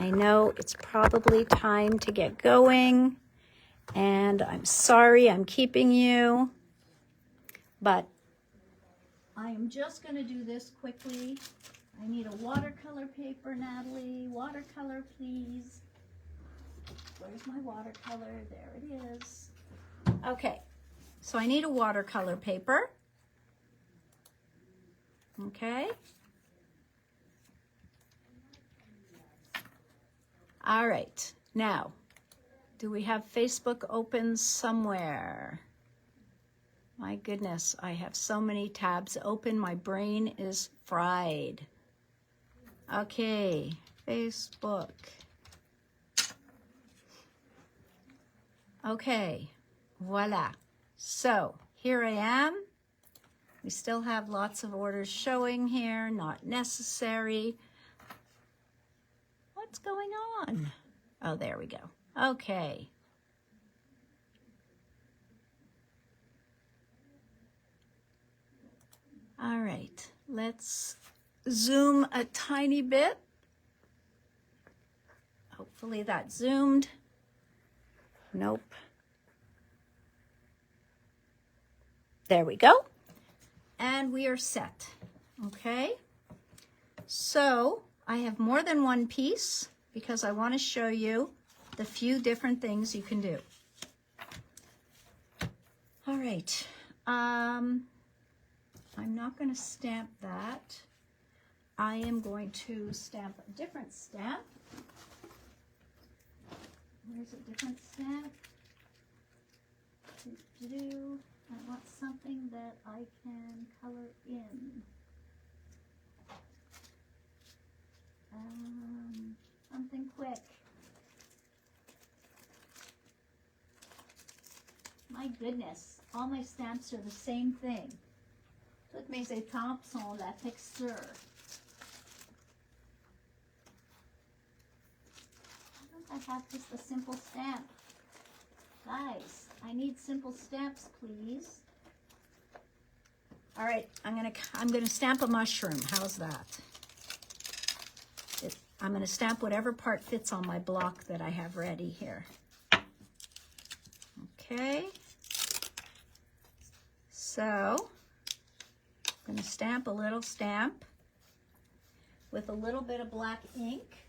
A: I know it's probably time to get going, and I'm sorry I'm keeping you, but I am just going to do this quickly. I need a watercolor paper, Natalie. Watercolor, please. Where's my watercolor? There it is. Okay, so I need a watercolor paper. Okay. All right, now, do we have Facebook open somewhere? My goodness, I have so many tabs open. My brain is fried. Okay, Facebook. Okay, voila. So here I am. We still have lots of orders showing here, not necessary. What's going on? Oh, there we go. Okay. All right, let's zoom a tiny bit. Hopefully that zoomed. Nope. There we go. And we are set. Okay. So I have more than one piece because I want to show you the few different things you can do. All right. I'm not going to stamp that. I am going to stamp a different stamp. Where's a different stamp? I want something that I can color in. Something quick. My goodness, all my stamps are the same thing. Toutes mes étampes sont la texture. Why don't I have just a simple stamp? Guys, I need simple stamps, please. All right, I'm gonna stamp a mushroom. How's that? I'm going to stamp whatever part fits on my block that I have ready here. Okay. So, I'm going to stamp a little stamp with a little bit of black ink.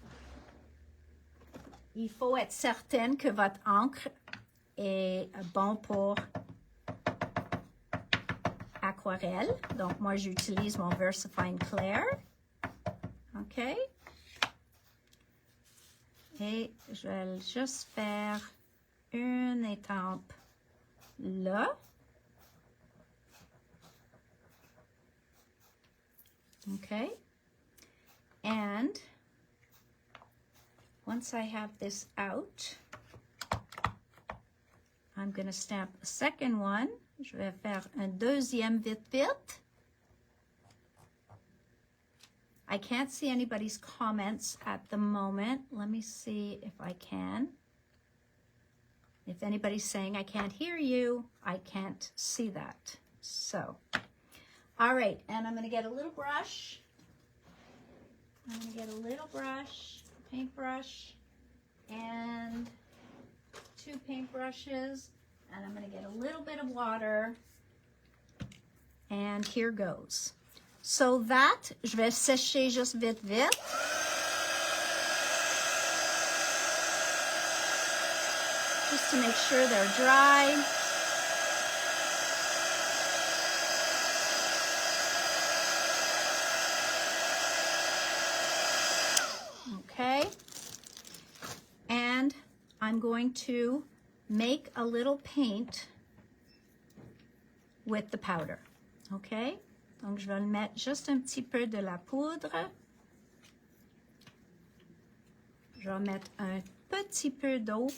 A: Il faut être certaine que votre encre est bon pour aquarelle. Donc, moi, j'utilise mon VersaFine Clair. OK. Et je vais juste faire une étampe là. Okay. And once I have this out, I'm going to stamp a second one. Je vais faire un deuxième vite. I can't see anybody's comments at the moment. Let me see if I can. If anybody's saying I can't hear you, I can't see that. So, all right, and I'm going to get a little brush. I'm going to get a little brush, paintbrush, and 2 paintbrushes, and I'm going to get a little bit of water, and here goes. So that, je vais sécher juste vite. Just to make sure they're dry. I'm going to make a little paint with the powder. OK? Donc, je vais le mettre juste un petit peu de la poudre. Je vais mettre un petit peu d'eau.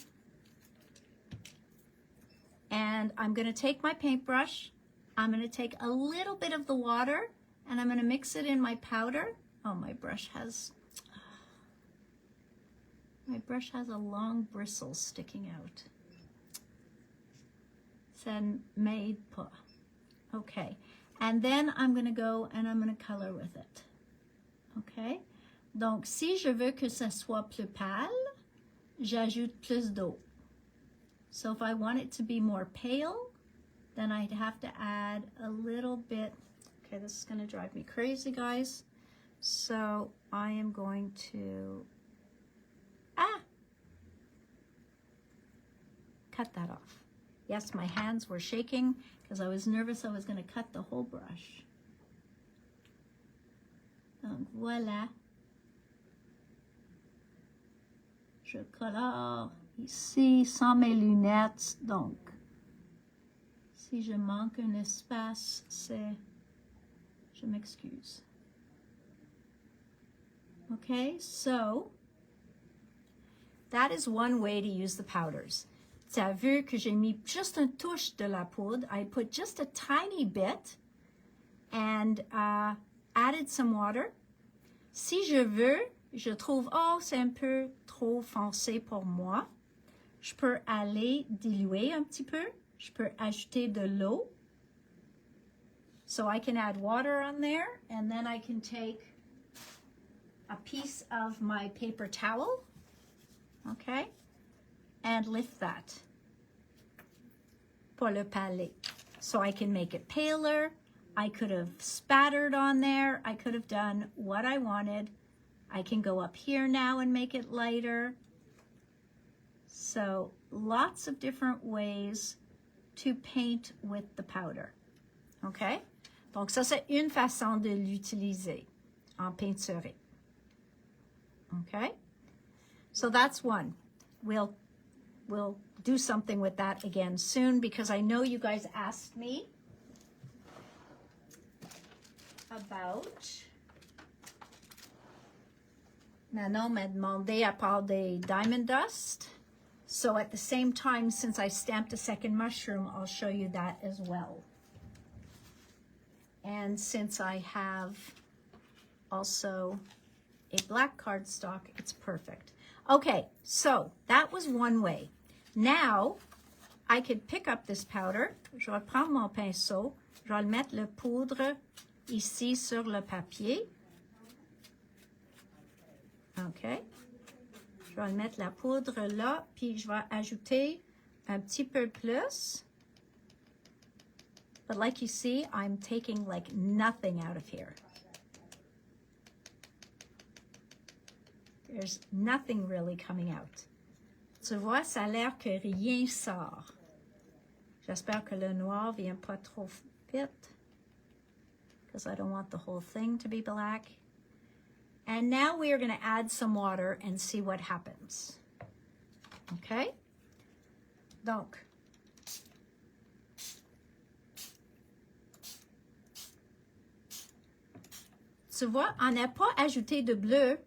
A: And I'm going to take my paintbrush. I'm going to take a little bit of the water and I'm going to mix it in my powder. Oh, my brush has a long bristle sticking out. Ça m'aide pas. Okay. And then I'm going to go and I'm going to color with it. Okay. Donc, si je veux que ça soit plus pâle, j'ajoute plus d'eau. So if I want it to be more pale, then I'd have to add a little bit. Okay, this is going to drive me crazy, guys. So I am going to, cut that off. Yes, my hands were shaking because I was nervous I was going to cut the whole brush. Donc voilà. Je colore ici sans mes lunettes. Donc, si je manque un espace, je m'excuse. Okay, so that is one way to use the powders. Tu as vu que j'ai mis juste une touche de la poudre. I put just a tiny bit and added some water. Si je veux, je trouve, oh, c'est un peu trop foncé pour moi, je peux aller diluer un petit peu. Je peux ajouter de l'eau. So I can add water on there and then I can take a piece of my paper towel, okay, and lift that pour le palette. So I can make it paler. I could have spattered on there. I could have done what I wanted. I can go up here now and make it lighter. So lots of different ways to paint with the powder. Okay? Donc ça, c'est une façon de l'utiliser en peinture. Okay? So that's one. We'll do something with that again soon because I know you guys asked me about... Manon m'a demandé à part des diamond dust. So at the same time, since I stamped a second mushroom, I'll show you that as well. And since I have also a black cardstock, it's perfect. Okay, so that was one way. Now, I could pick up this powder. Je vais prendre mon pinceau. Je vais mettre le poudre ici sur le papier. OK. Je vais mettre la poudre là, puis je vais ajouter un petit peu plus. But like you see, I'm taking like nothing out of here. There's nothing really coming out. Tu vois, ça a l'air que rien sort. J'espère que le noir vient pas trop vite, because I don't want the whole thing to be black. And now we are going to add some water and see what happens. Okay? Donc, tu vois, on n'a pas ajouté de bleu,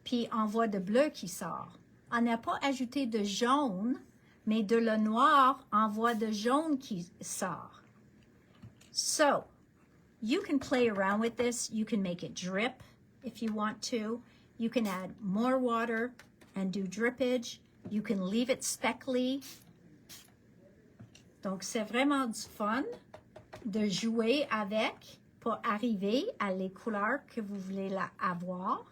A: puis on voit de bleu qui sort. On n'a pas ajouté de jaune, mais de le noir, on voit de jaune qui sort. So, you can play around with this. You can make it drip if you want to. You can add more water and do drippage. You can leave it speckly. Donc, c'est vraiment du fun de jouer avec pour arriver à les couleurs que vous voulez avoir.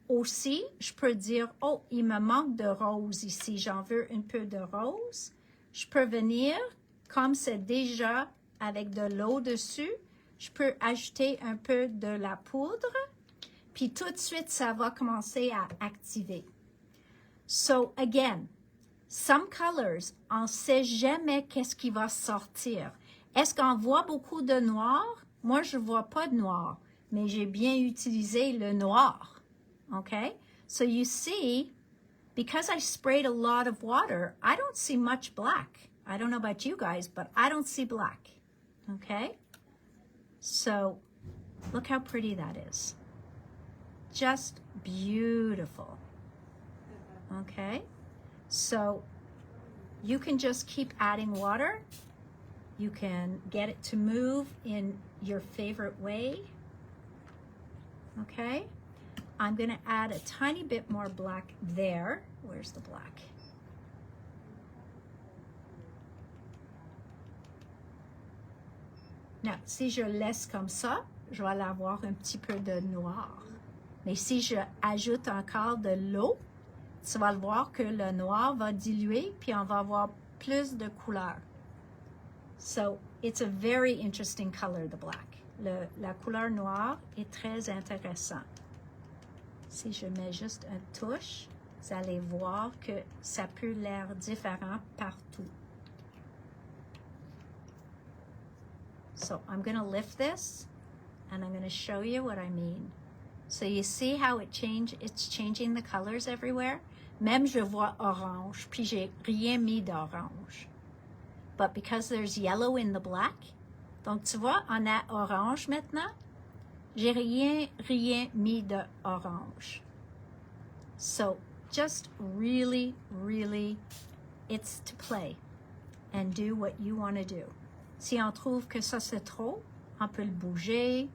A: Aussi, je peux dire, oh, il me manque de rose ici. J'en veux un peu de rose. Je peux venir, comme c'est déjà avec de l'eau dessus, je peux ajouter un peu de la poudre. Puis tout de suite, ça va commencer à activer. So, again, some colors, on ne sait jamais qu'est-ce qui va sortir. Est-ce qu'on voit beaucoup de noir? Moi, je ne vois pas de noir, mais j'ai bien utilisé le noir. Okay? So you see, because I sprayed a lot of water, I don't see much black. I don't know about you guys, but I don't see black, okay? So look how pretty that is. Just beautiful, okay? So you can just keep adding water. You can get it to move in your favorite way, okay? I'm gonna add a tiny bit more black there. Where's the black? Now, si je laisse comme ça, je vais avoir un petit peu de noir. Mais si je ajoute encore de l'eau, tu vas le voir que le noir va diluer, puis on va avoir plus de couleur. So, it's a very interesting color, the black. La couleur noire est très intéressante. Si je mets juste une touche, vous allez voir que ça peut l'air différent partout. So I'm going to lift this and I'm going to show you what I mean. So you see how it's changing the colors everywhere? Même je vois orange, puis j'ai rien mis d'orange. But because there's yellow in the black, donc tu vois, on a orange maintenant. J'ai rien mis d'orange. So just really, it's to play and do what you want to do. Si on trouve que ça c'est trop, on peut le bouger.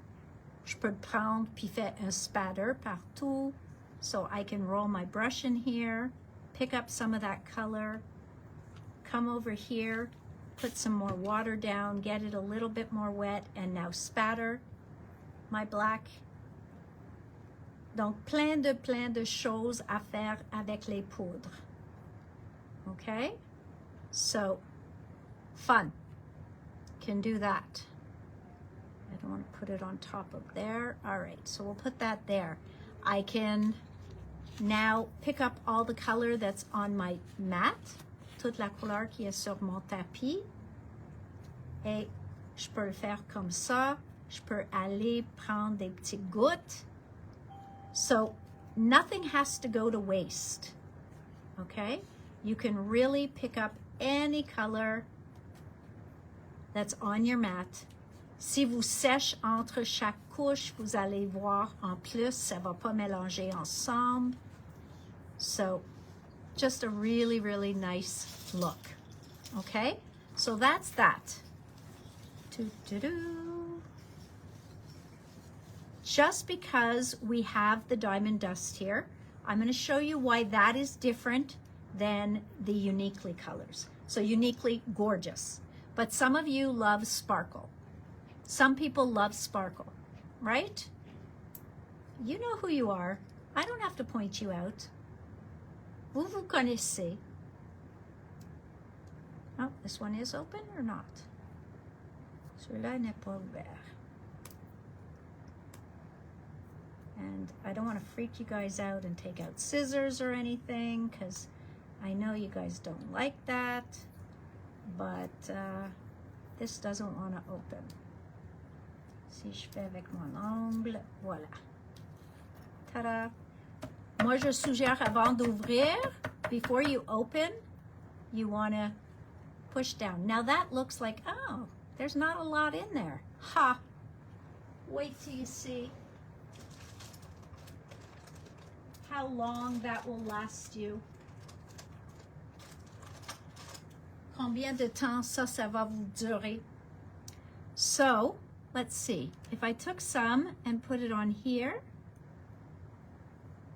A: Je peux le prendre puis faire un spatter partout. So I can roll my brush in here, pick up some of that color, come over here, put some more water down, get it a little bit more wet, and now spatter my black. Donc, plein de choses à faire avec les poudres. Okay? So, fun. Can do that. I don't want to put it on top of there. All right, so we'll put that there. I can now pick up all the color that's on my mat, toute la couleur qui est sur mon tapis. Et je peux le faire comme ça. Je peux aller prendre des petites gouttes. So nothing has to go to waste, okay? You can really pick up any color that's on your mat. Si vous sèche entre chaque couche, vous allez voir en plus, ça va pas mélanger ensemble. So just a really nice look, okay? So that's that. Just because we have the diamond dust here, I'm going to show you why that is different than the uniquely colors. So uniquely gorgeous. But some of you love sparkle. Some people love sparkle, right? You know who you are. I don't have to point you out. Vous vous connaissez. Oh, this one is open or not? Celui-là n'est pas ouvert. And I don't want to freak you guys out and take out scissors or anything, because I know you guys don't like that, but this doesn't want to open. Si je fais avec mon ongle, voilà. Ta-da! Moi, je suggère avant d'ouvrir, before you open, you want to push down. Now that looks like, oh, there's not a lot in there. Ha! Wait till you see how long that will last you. Combien de temps ça va vous durer? So, let's see. If I took some and put it on here,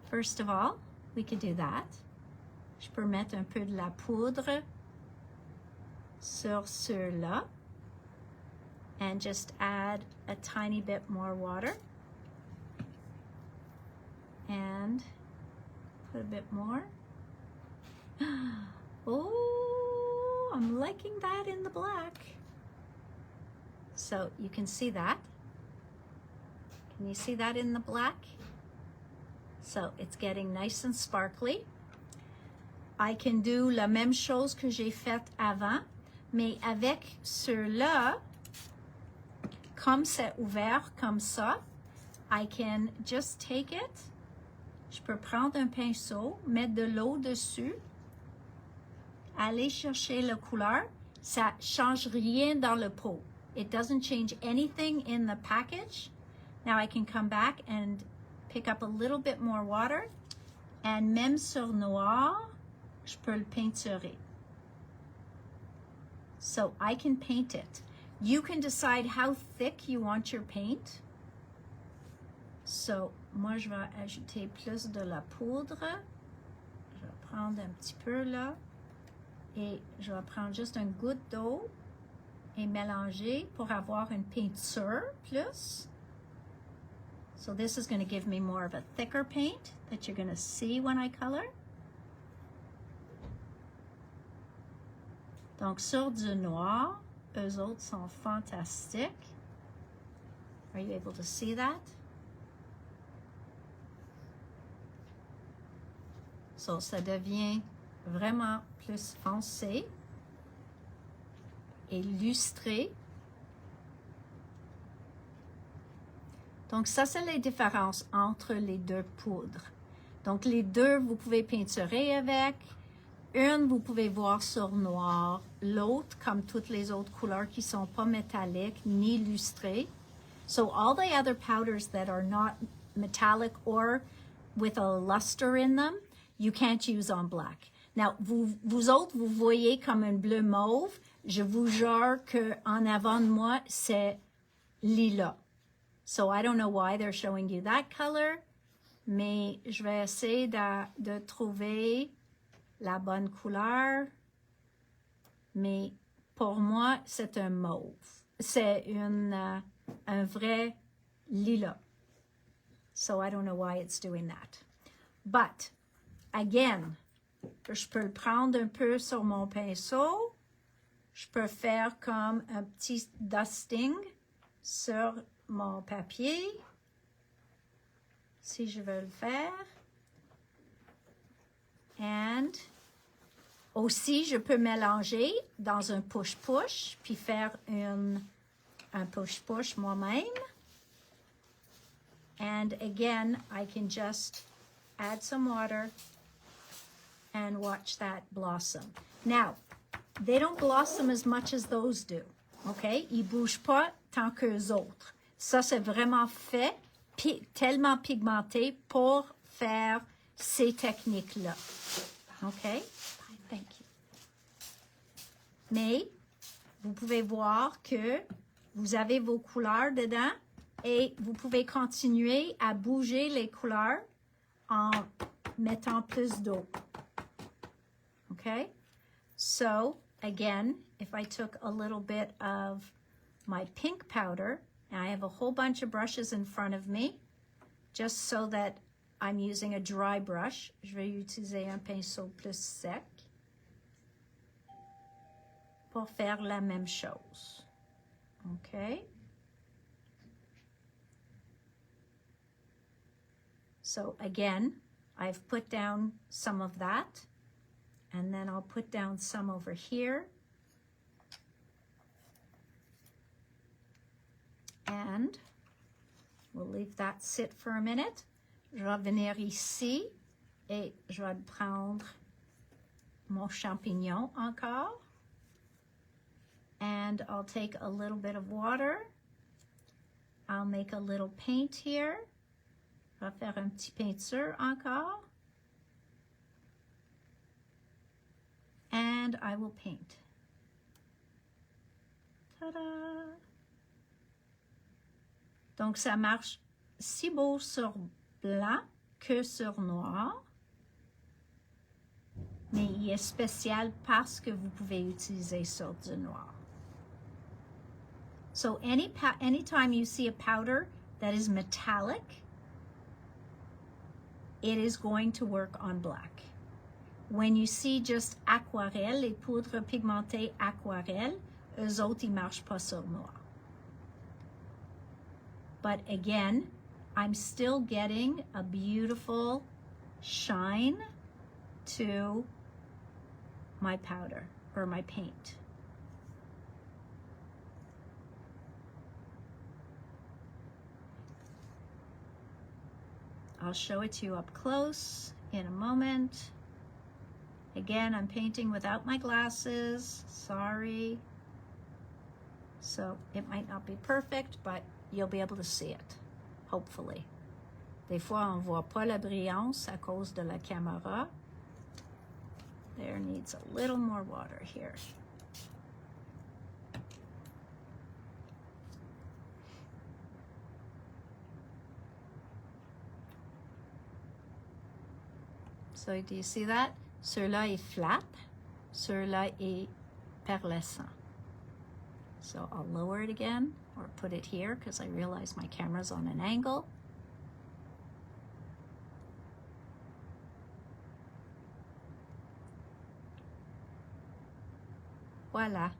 A: first of all, we could do that. Je peux mettre un peu de la poudre sur ceux-là and just add a tiny bit more water and put a bit more. Oh, I'm liking that in the black. So you can see that. Can you see that in the black? So it's getting nice and sparkly. I can do la même chose que j'ai faite avant, mais avec ceux-là, comme c'est ouvert comme ça, I can just take it. je peux prendre un pinceau, mettre de l'eau dessus, aller chercher la couleur. Ça change rien dans le pot. It doesn't change anything in the package. Now I can come back and pick up a little bit more water. And même sur noir, je peux le peinturer. So I can paint it. You can decide how thick you want your paint. So, moi, je vais ajouter plus de la poudre. Je vais prendre un petit peu là. Et je vais prendre juste une goutte d'eau et mélanger pour avoir une peinture plus. So this is going to give me more of a thicker paint that you're going to see when I color. Donc, sur du noir, eux autres sont fantastiques. Are you able to see that? So, ça devient vraiment plus foncé et lustré. Donc, ça, c'est les différences entre les deux poudres. Donc, les deux, vous pouvez peinturer avec. Une, vous pouvez voir sur noir. L'autre, comme toutes les autres couleurs qui ne sont pas métalliques ni lustrées. So, all the other powders that are not metallic or with a luster in them, you can't use on black. Now, vous autres, vous voyez comme un bleu mauve. Je vous jure qu'en avant de moi, c'est lilas. So, I don't know why they're showing you that color, mais je vais essayer de trouver la bonne couleur. Mais pour moi, c'est un mauve. C'est un vrai lilas. So, I don't know why it's doing that. But, again, je peux le prendre un peu sur mon pinceau. Je peux faire comme un petit dusting sur mon papier, si je veux le faire. And aussi, je peux mélanger dans un push-push, puis faire un push-push moi-même. And again, I can just add some water and watch that blossom. Now, they don't blossom as much as those do, okay? Ils bougent pas tant qu'eux autres. Ça, c'est vraiment fait, tellement pigmenté pour faire ces techniques-là. OK? Thank you. Mais, vous pouvez voir que vous avez vos couleurs dedans et vous pouvez continuer à bouger les couleurs en mettant plus d'eau. Okay? So, again, if I took a little bit of my pink powder, and I have a whole bunch of brushes in front of me, just so that I'm using a dry brush. Je vais utiliser un pinceau plus sec pour faire la même chose. Okay? So again, I've put down some of that, and then I'll put down some over here. And we'll leave that sit for a minute. Je vais venir ici et je vais prendre mon champignon encore. And I'll take a little bit of water. I'll make a little paint here. Je vais faire un petit peinture encore. And I will paint. Ta-da! Donc, ça marche si beau sur blanc que sur noir. Mais il est spécial parce que vous pouvez utiliser sur du noir. So, anytime you see a powder that is metallic, it is going to work on black. When you see just aquarelle, les poudres pigmentées aquarelle, eux autres, ils ne marchent pas sur noir. But again, I'm still getting a beautiful shine to my powder or my paint. I'll show it to you up close in a moment. Again, I'm painting without my glasses, sorry. So it might not be perfect, but you'll be able to see it, hopefully. Des fois, on voit pas la brillance à cause de la caméra. There needs a little more water here. So do you see that? Celui-là est flat, celui-là est perlescent. So I'll lower it again or put it here because I realize my camera's on an angle. Voila.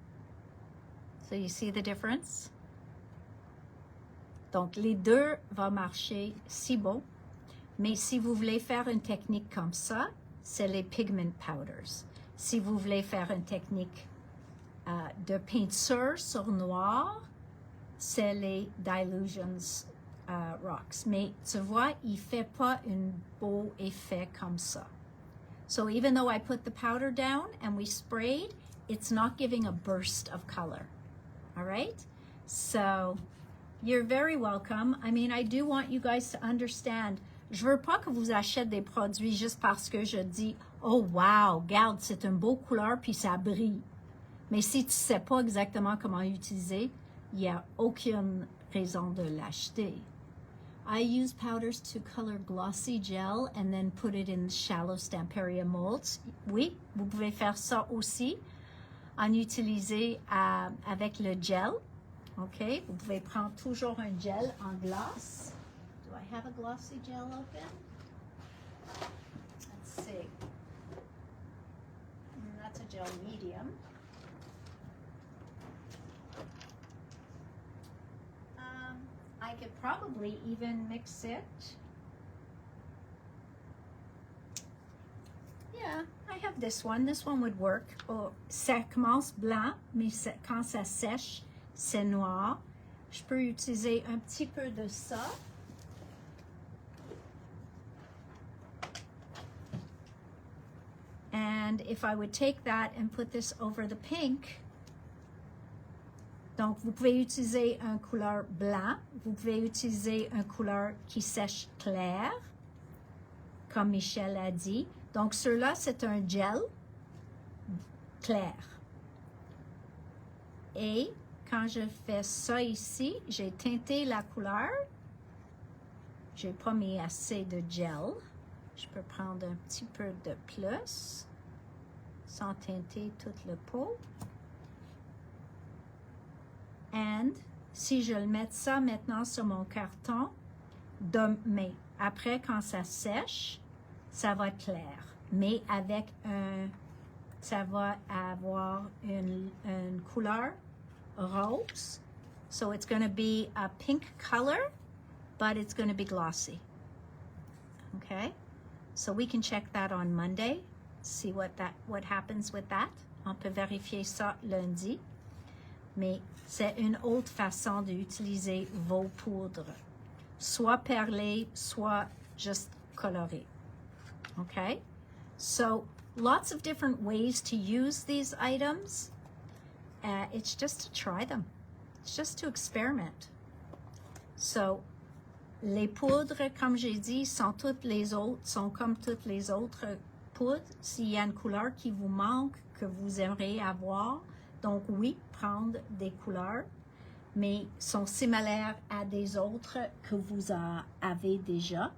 A: So you see the difference? Donc les deux vont marcher si bon. Mais si vous voulez faire une technique comme ça, c'est les pigment powders. Si vous voulez faire une technique de peinture sur noir, c'est les Dilutions rocks. Mais tu vois, il ne fait pas un beau effet comme ça. So even though I put the powder down and we sprayed, it's not giving a burst of color. All right? So you're very welcome. I mean, I do want you guys to understand. Je veux pas que vous achetez des produits juste parce que je dis « Oh wow, regarde, c'est une beau couleur puis ça brille. » Mais si tu sais pas exactement comment l'utiliser, il n'y a aucune raison de l'acheter. I use powders to color glossy gel and then put it in shallow Stamperia molds. Oui, vous pouvez faire ça aussi en utiliser avec le gel. OK? Vous pouvez prendre toujours un gel en glace. Do I have a glossy gel open? Let's see. That's a gel medium. I could probably even mix it. Yeah, I have this one. This one would work. Oh, ça commence blanc, mais quand ça sèche, c'est noir. Je peux utiliser un petit peu de ça. And if I would take that and put this over the pink, donc vous pouvez utiliser un couleur blanc, vous pouvez utiliser un couleur qui sèche clair, comme Michel a dit. Donc ceux-là, c'est un gel clair. Et quand je fais ça ici, j'ai teinté la couleur. Je n'ai pas mis assez de gel. Je peux prendre un petit peu de plus, sans teinter toute le pot. And si je le mets ça maintenant sur mon carton, mais après quand ça sèche, ça va être clair. Mais avec ça va avoir une couleur rose. So it's going to be a pink color, but it's going to be glossy. Okay? So we can check that on Monday, see what happens with that. On peut vérifier ça lundi. Mais c'est une autre façon d'utiliser vos poudres. Soit perlées, soit just colorées. Okay? So lots of different ways to use these items. It's just to try them. It's just to experiment. So les poudres, comme j'ai dit, sont comme toutes les autres poudres. S'il y a une couleur qui vous manque, que vous aimeriez avoir, donc oui, prendre des couleurs, mais sont similaires à des autres que vous avez déjà.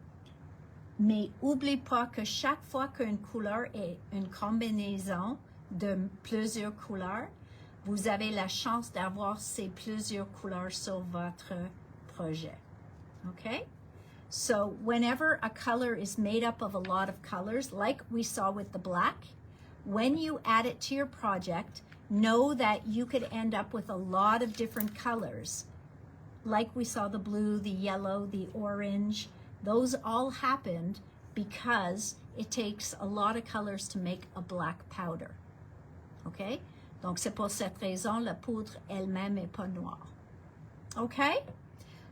A: Mais n'oubliez pas que chaque fois qu'une couleur est une combinaison de plusieurs couleurs, vous avez la chance d'avoir ces plusieurs couleurs sur votre projet. Okay? So whenever a color is made up of a lot of colors, like we saw with the black, when you add it to your project, know that you could end up with a lot of different colors. Like we saw the blue, the yellow, the orange. Those all happened because it takes a lot of colors to make a black powder. Okay? Donc c'est pour cette raison, la poudre elle-même n'est pas noire. Okay?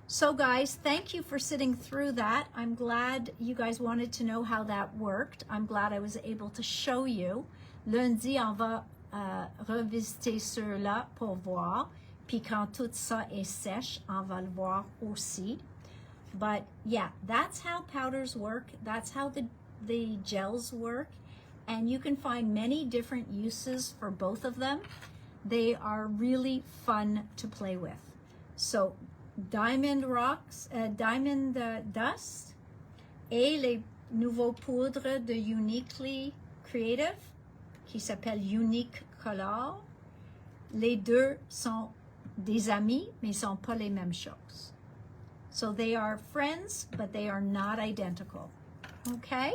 A: So guys, thank you for sitting through that. I'm glad you guys wanted to know how that worked. I'm glad I was able to show you. Lundi, on va revisiter ceux-là pour voir. Puis quand tout ça est sèche, on va le voir aussi. But yeah, that's how powders work. That's how the gels work. And you can find many different uses for both of them. They are really fun to play with. So Diamond Rocks, Diamond Dust et les nouveaux poudres de Uniquely Creative qui s'appelle Unique Color. Les deux sont des amis, mais ils sont pas les mêmes choses. So they are friends, but they are not identical. Okay?